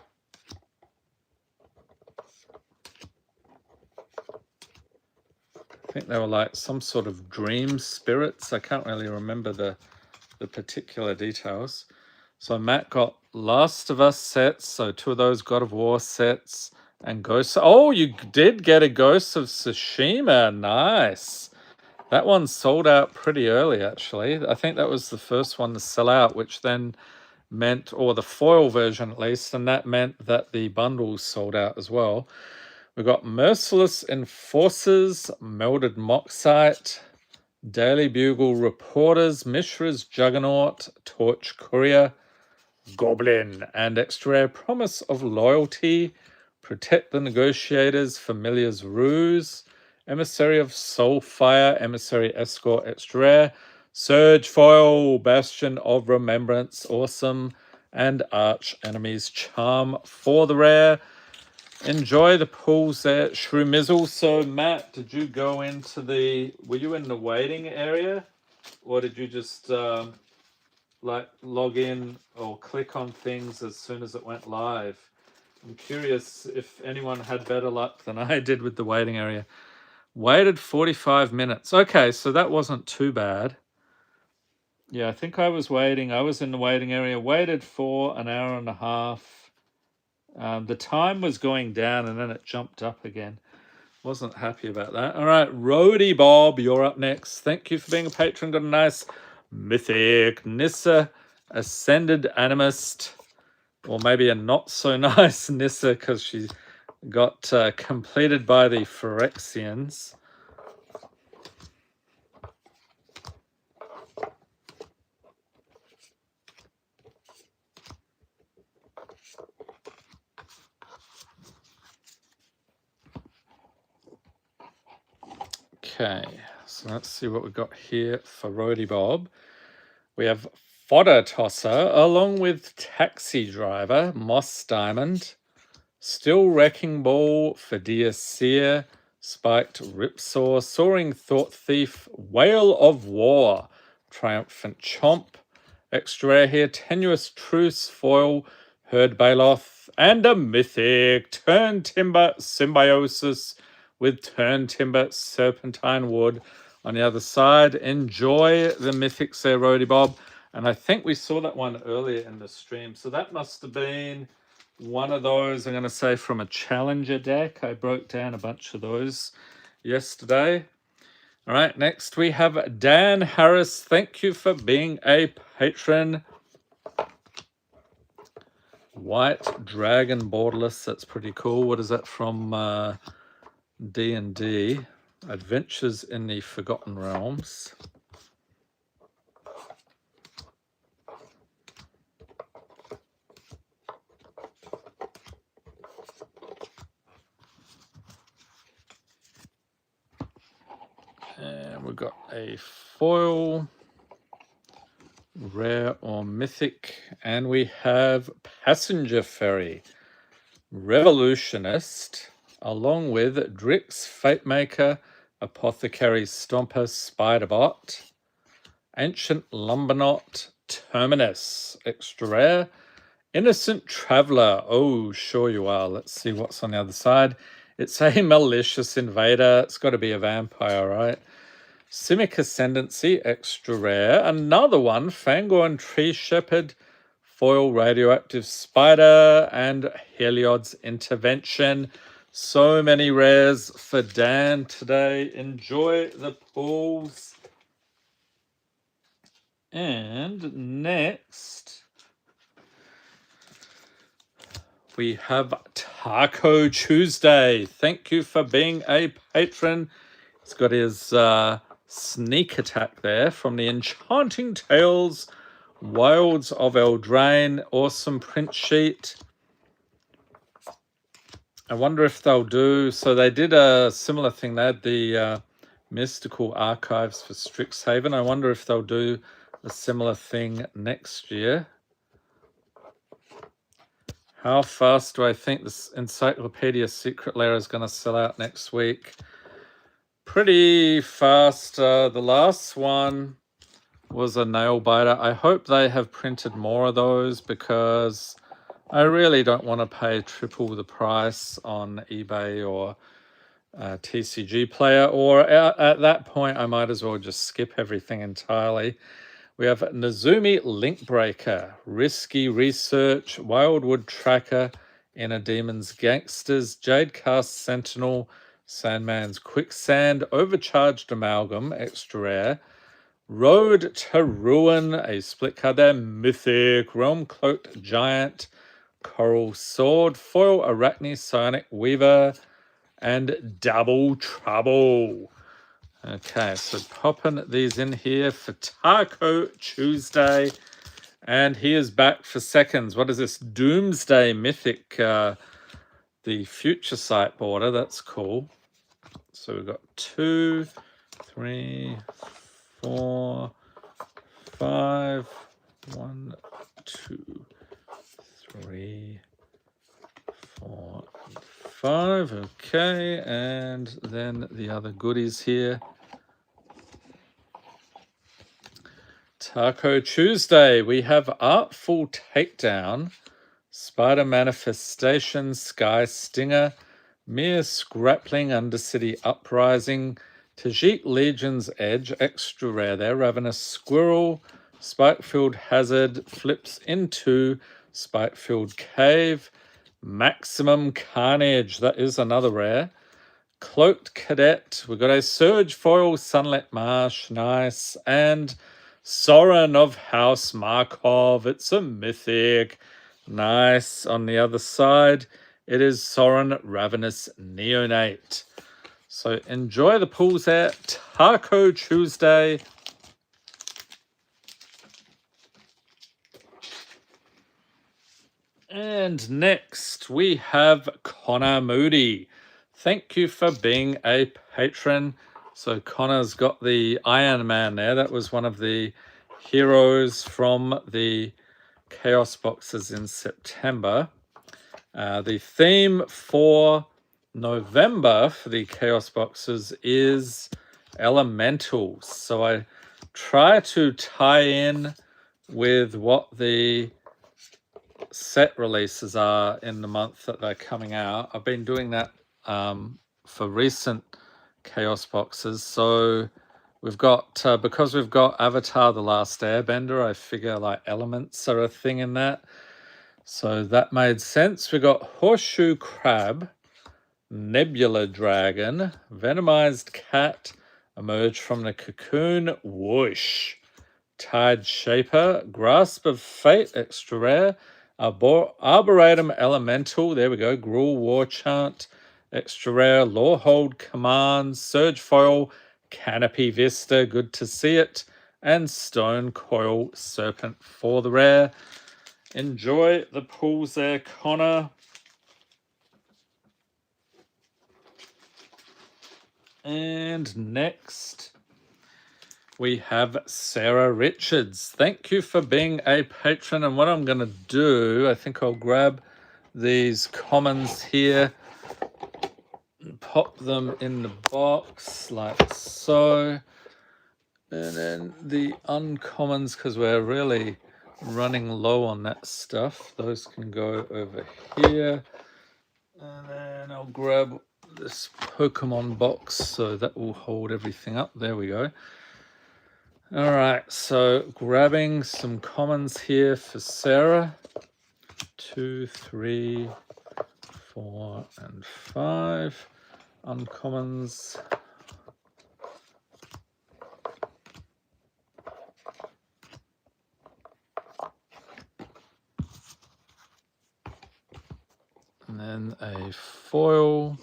think they were like some sort of dream spirits. I can't really remember the particular details. So Matt got Last of Us sets, so 2 of those God of War sets, and Ghost. Oh, you did get a Ghost of Tsushima. Nice. That one sold out pretty early, actually. I think that was the first one to sell out, which then meant, or the foil version at least, and that meant that the bundles sold out as well. We've got Merciless Enforcers, Melded Moxite, Daily Bugle Reporters, Mishra's Juggernaut, Torch Courier, Goblin, and extra rare Promise of Loyalty, Protect the Negotiators, Familiar's Ruse, Emissary of Soulfire, Emissary Escort extra rare, Surge Foil, Bastion of Remembrance, awesome, and Arch Enemy's Charm for the rare. Enjoy the pulls there, Shroomizzle. So Matt, did you go into were you in the waiting area, or did you just like log in or click on things as soon as it went live? I'm curious if anyone had better luck than I did with the waiting area. Waited 45 minutes. Okay, so that wasn't too bad. Yeah, I think I was waiting. I was in the waiting area, waited for an hour and a half. The time was going down and then it jumped up again. Wasn't happy about that. All right, Roadie Bob, you're up next. Thank you for being a patron. Got a nice mythic Nissa Ascended Animist, or maybe a not so nice Nissa because she got completed by the Phyrexians. Okay, so let's see what we've got here for Roadie Bob. We have Fodder Tosser, along with Taxi Driver, Moss Diamond, Still Wrecking Ball, Fadia Seer, Spiked Ripsaw, Soaring Thought Thief, Whale of War, Triumphant Chomp, extra rare here, Tenuous Truce, Foil, Herd Baloth, and a mythic Turn Timber Symbiosis with Turn Timber Serpentine Wood on the other side. Enjoy the mythics there, Roadie Bob. And I think we saw that one earlier in the stream. So that must have been one of those, I'm going to say, from a challenger deck. I broke down a bunch of those yesterday. All right, next we have Dan Harris. Thank you for being a patron. White Dragon Borderless. That's pretty cool. What is that from D&D? Adventures in the Forgotten Realms. And we've got a foil, rare or mythic, and we have Passenger Ferry, Revolutionist, along with Drix, Fatemaker, Apothecary Stomper, Spiderbot, Ancient Lumberknot, Terminus, extra rare, Innocent Traveler. Oh, sure you are. Let's see what's on the other side. It's a Malicious Invader. It's got to be a vampire, right? Simic Ascendancy, extra rare. Another one, Fangorn Tree Shepherd, Foil Radioactive Spider, and Heliod's Intervention. So many rares for Dan today. Enjoy the pulls. And next, we have Taco Tuesday. Thank you for being a patron. He's got his sneak attack there from the Enchanting Tales, Wilds of Eldraine. Awesome print sheet. I wonder if they'll do, so they did a similar thing. They had the Mystical Archives for Strixhaven. I wonder if they'll do a similar thing next year. How fast do I think this Encyclopedia Secret Lair is going to sell out next week? Pretty fast. The last one was a nail biter. I hope they have printed more of those because I really don't want to pay triple the price on eBay or TCG Player, or at that point I might as well just skip everything entirely. We have Nezumi Linkbreaker, Risky Research, Wildwood Tracker, Inner Demons Gangsters, Jadecast Sentinel, Sandman's Quicksand, Overcharged Amalgam, extra rare. Road to Ruin, a split card there. Mythic, Realm Cloaked Giant, Coral Sword, Foil Arachne Psionic Weaver, and Double Trouble. Okay, so popping these in here for Taco Tuesday. And he is back for seconds. What is this? Doomsday Mythic, the Future Sight border. That's cool. So we've got 2, 3, 4, 5. 1, 2, 3, 4, 5. Okay, and then the other goodies here. Taco Tuesday, we have Artful Takedown, Spider Manifestation, Sky Stinger, Mere Scrappling, Undercity Uprising, Tajik Legion's Edge, extra rare there, Ravenous Squirrel, Spikefield Hazard, Flips into Spikefield Cave, Maximum Carnage, that is another rare. Cloaked Cadet, we've got a Surge Foil, Sunlit Marsh, nice, and Sorin of House Markov, it's a mythic, nice. On the other side, it is Sorin Ravenous Neonate. So enjoy the pools there. Taco Tuesday. And next we have Connor Moody. Thank you for being a patron. So Connor's got the Iron Man there. That was one of the heroes from the Chaos boxes in September. The theme for November for the Chaos boxes is elementals. So I try to tie in with what the set releases are in the month that they're coming out. I've been doing that for recent Chaos boxes. So we've got, because we've got Avatar The Last Airbender, I figure like elements are a thing in that. So that made sense. We got Horseshoe Crab, Nebula Dragon, Venomized Cat, Emerge from the Cocoon, Whoosh, Tide Shaper, Grasp of Fate, extra rare, Arboretum Elemental, there we go, Gruul War Chant, extra rare, Lawhold Command, Surge Foil, Canopy Vista, good to see it, and Stone Coil Serpent for the rare. Enjoy the pools there, Connor. And next, we have Sarah Richards. Thank you for being a patron. And what I'm going to do, I think I'll grab these commons here and pop them in the box like so. And then the uncommons, because we're really running low on that stuff, those can go over here. And then I'll grab this Pokemon box, so that will hold everything up. There we go. All right, so grabbing some commons here for Sarah. 2, 3, 4, and 5. Uncommons. And then a foil,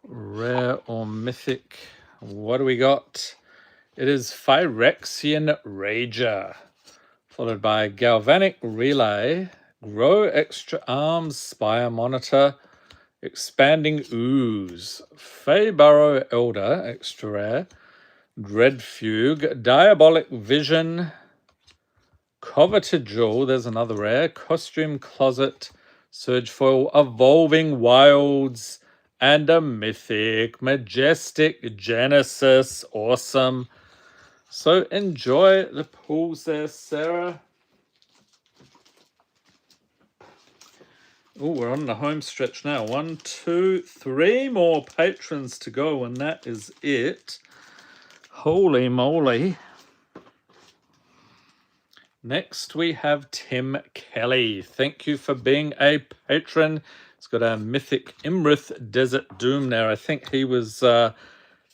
rare or mythic. What do we got? It is Phyrexian Rager, followed by Galvanic Relay, Grow Extra Arms, Spire Monitor, Expanding Ooze, Feyburrow Elder, extra rare, Dread Fugue, Diabolic Vision, Coveted Jewel, there's another rare, Costume Closet, Surge Foil, Evolving Wilds, and a mythic, Majestic Genesis, awesome. So enjoy the pools there, Sarah. Oh, we're on the home stretch now. 1, 2, 3 more patrons to go, and that is it. Holy moly. Next, we have Tim Kelly. Thank you for being a patron. It's got our mythic Imrith Desert Doom there. I think he was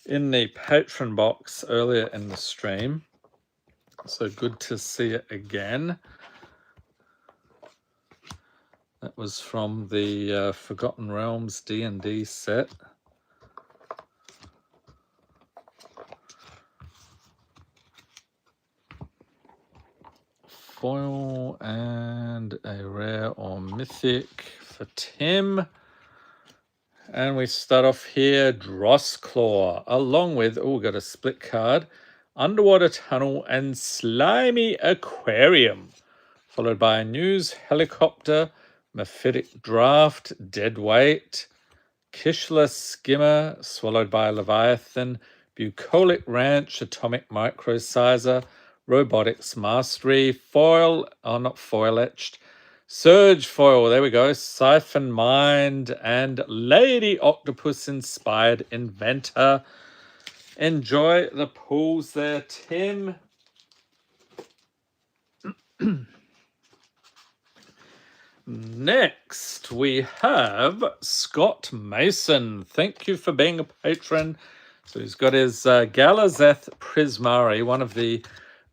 in the Patron box earlier in the stream. So good to see it again. That was from the Forgotten Realms D&D set. Foil and a rare or mythic for Tim. And we start off here, Drossclaw, along with, oh, we've got a split card, Underwater Tunnel and Slimy Aquarium, followed by a News Helicopter, Mephitic Draft, Deadweight, Kishla Skimmer, swallowed by Leviathan, Bucolic Ranch, Atomic Microsizer, Robotics Mastery, Foil, oh, not foil etched, Surge Foil, there we go, Siphon Mind, and Lady Octopus Inspired Inventor. Enjoy the pools there, Tim. Next, we have Scott Mason. Thank you for being a patron. So he's got his Galazeth Prismari, one of the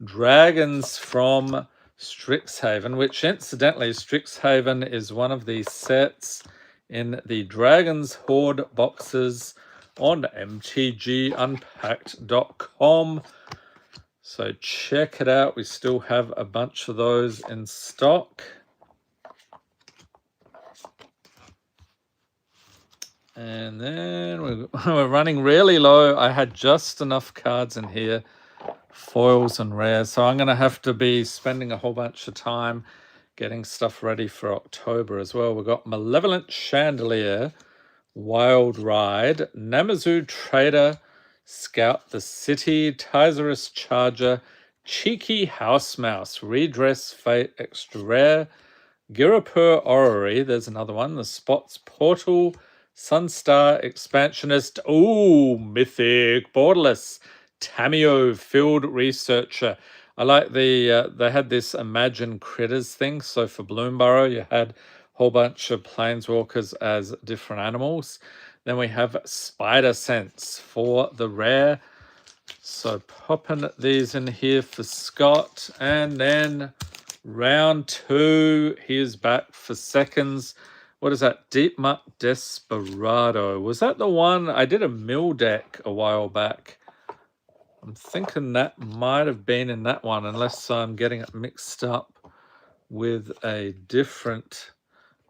dragons from Strixhaven, which incidentally, Strixhaven is one of the sets in the Dragon's Horde boxes on mtgunpacked.com. So check it out. We still have a bunch of those in stock. And then we're running really low. I had just enough cards in here, foils and rares. So I'm going to have to be spending a whole bunch of time getting stuff ready for October as well. We've got Malevolent Chandelier, Wild Ride, Namazu Trader, Scout the City, Tizerus Charger, Cheeky House Mouse, Redress Fate Extra Rare, Girapur Orrery, there's another one, the Spots Portal, Sunstar Expansionist, ooh, Mythic Borderless, Tamio Field Researcher. I like the, they had this Imagine Critters thing. So for Bloomburrow, you had a whole bunch of Planeswalkers as different animals. Then we have Spider Sense for the rare. So popping these in here for Scott. And then round 2, he's back for seconds. What is that? Deep Muck Desperado. Was that the one? I did a mill deck a while back. I'm thinking that might have been in that one, unless I'm getting it mixed up with a different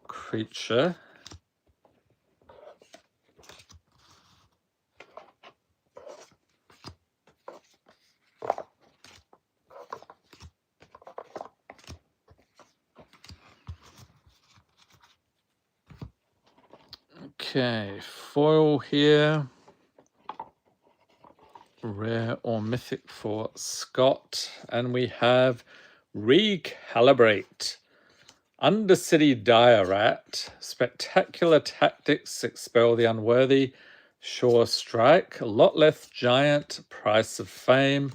creature. Okay, foil here. Rare or mythic for Scott. And we have Recalibrate. Undercity Dire-Rat. Spectacular Tactics, Expel the Unworthy. Sure Strike. Lotleth Giant, Price of Fame.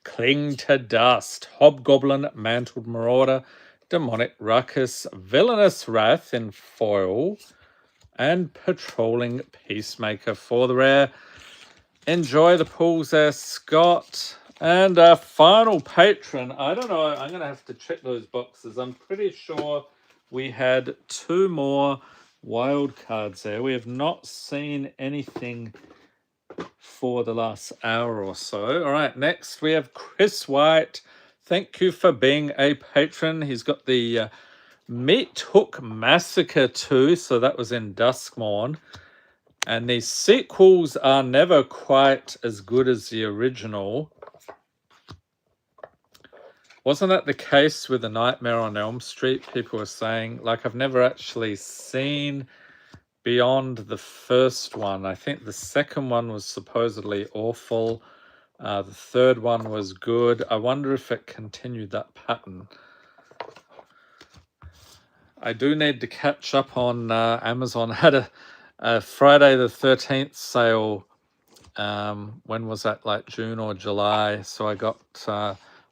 Cling to Dust. Hobgoblin, Mantled Marauder. Demonic Ruckus. Villainous Wrath in foil. And Patrolling Peacemaker for the rare. Enjoy the pools there, Scott. And our final patron, I don't know, I'm going to have to check those boxes. I'm pretty sure we had 2 more wild cards there. We have not seen anything for the last hour or so. All right, next we have Chris White. Thank you for being a patron. He's got the Meat Hook Massacre 2, so that was in Duskmorn. And these sequels are never quite as good as the original. Wasn't that the case with The Nightmare on Elm Street? People were saying, like, I've never actually seen beyond the first one. I think the second one was supposedly awful. The third one was good. I wonder if it continued that pattern. I do need to catch up on Amazon. Had a Friday the 13th sale. When was that? Like June or July. So I got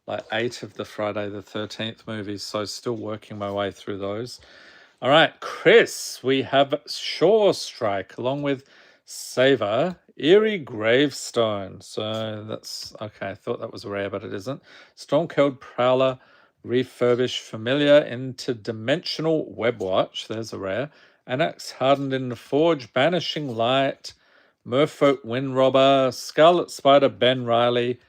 like 8 of the Friday the 13th movies. So still working my way through those. All right, Chris, we have Shore Strike along with Saver, Eerie Gravestone. So that's okay. I thought that was rare, but it isn't. Stormkilled Prowler, Refurbished Familiar, Interdimensional Webwatch. There's a rare. Annex Hardened in the Forge, Banishing Light, Merfolk Windrobber, Scarlet Spider Ben Riley.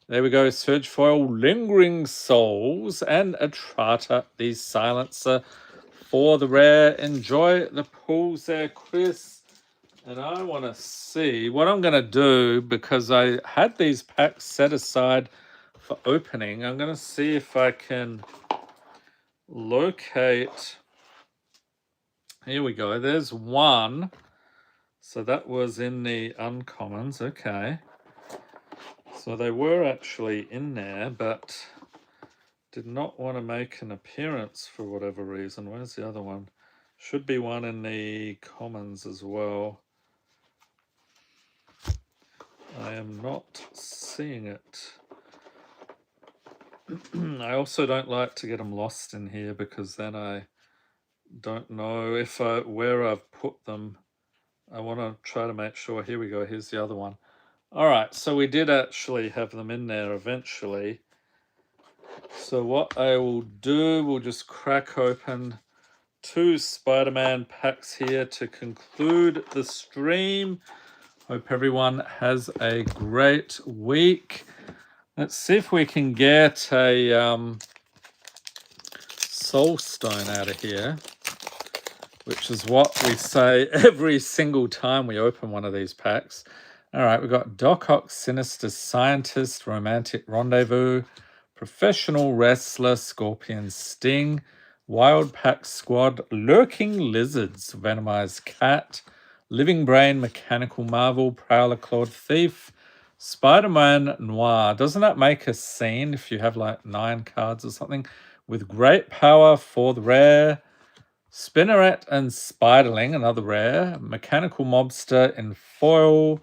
There we go. Surge Foil, Lingering Souls, and Atrata, the Silencer for the rare. Enjoy the pulls there, Chris. And I want to see what I'm going to do because I had these packs set aside for opening. I'm going to see if I can locate. Here we go. There's one. So that was in the uncommons. Okay. So they were actually in there, but did not want to make an appearance for whatever reason. Where's the other one? Should be one in the commons as well. I am not seeing it. I also don't like to get them lost in here because then I don't know if where I've put them. I want to try to make sure. Here we go. Here's the other one. All right, so we did actually have them in there eventually. So what I will do, we'll just crack open 2 Spider-Man packs here to conclude the stream. Hope everyone has a great week. Let's see if we can get a Soul Stone out of here, which is what we say every single time we open one of these packs. All right, we've got Doc Ock, Sinister Scientist, Romantic Rendezvous, Professional Wrestler, Scorpion Sting, Wild Pack Squad, Lurking Lizards, Venomized Cat, Living Brain, Mechanical Marvel, Prowler Clawed Thief, Spider-Man Noir. Doesn't that make a scene if you have like 9 cards or something? With great power for the rare. Spinneret and Spiderling, another rare. Mechanical Mobster in foil.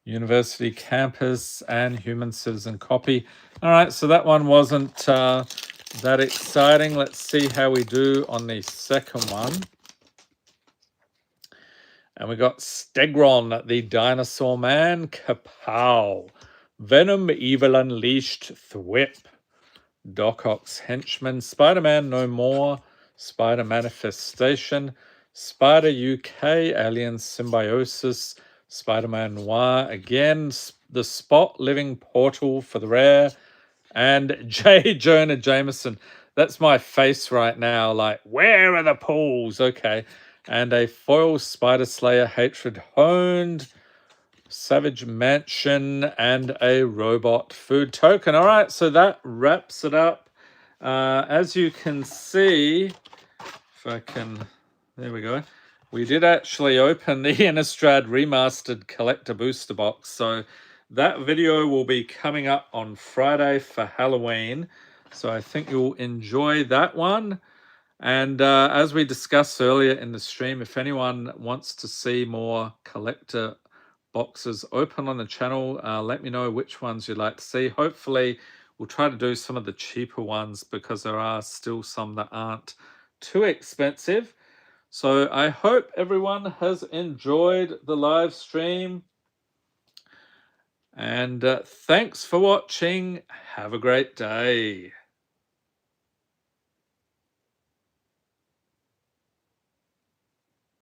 University Campus and Human Citizen Copy. All right, so that one wasn't that exciting. Let's see how we do on the second one. And we got Stegron, the Dinosaur Man, Kapow, Venom, Evil Unleashed, Thwip, Doc Ock's Henchman, Spider-Man No More, Spider Manifestation, Spider UK, Alien Symbiosis, Spider-Man Noir, again, the Spot Living Portal for the rare, and J. Jonah Jameson. That's my face right now, like, where are the pools? Okay. And a foil Spider Slayer, Hatred Honed, Savage Mansion, and a Robot Food Token. All right, so that wraps it up. As you can see, if I can, there we go. We did actually open the Innistrad Remastered Collector Booster Box. So that video will be coming up on Friday for Halloween. So I think you'll enjoy that one. And as we discussed earlier in the stream, if anyone wants to see more collector boxes open on the channel, let me know which ones you'd like to see. Hopefully, we'll try to do some of the cheaper ones because there are still some that aren't too expensive. So I hope everyone has enjoyed the live stream. And thanks for watching. Have a great day.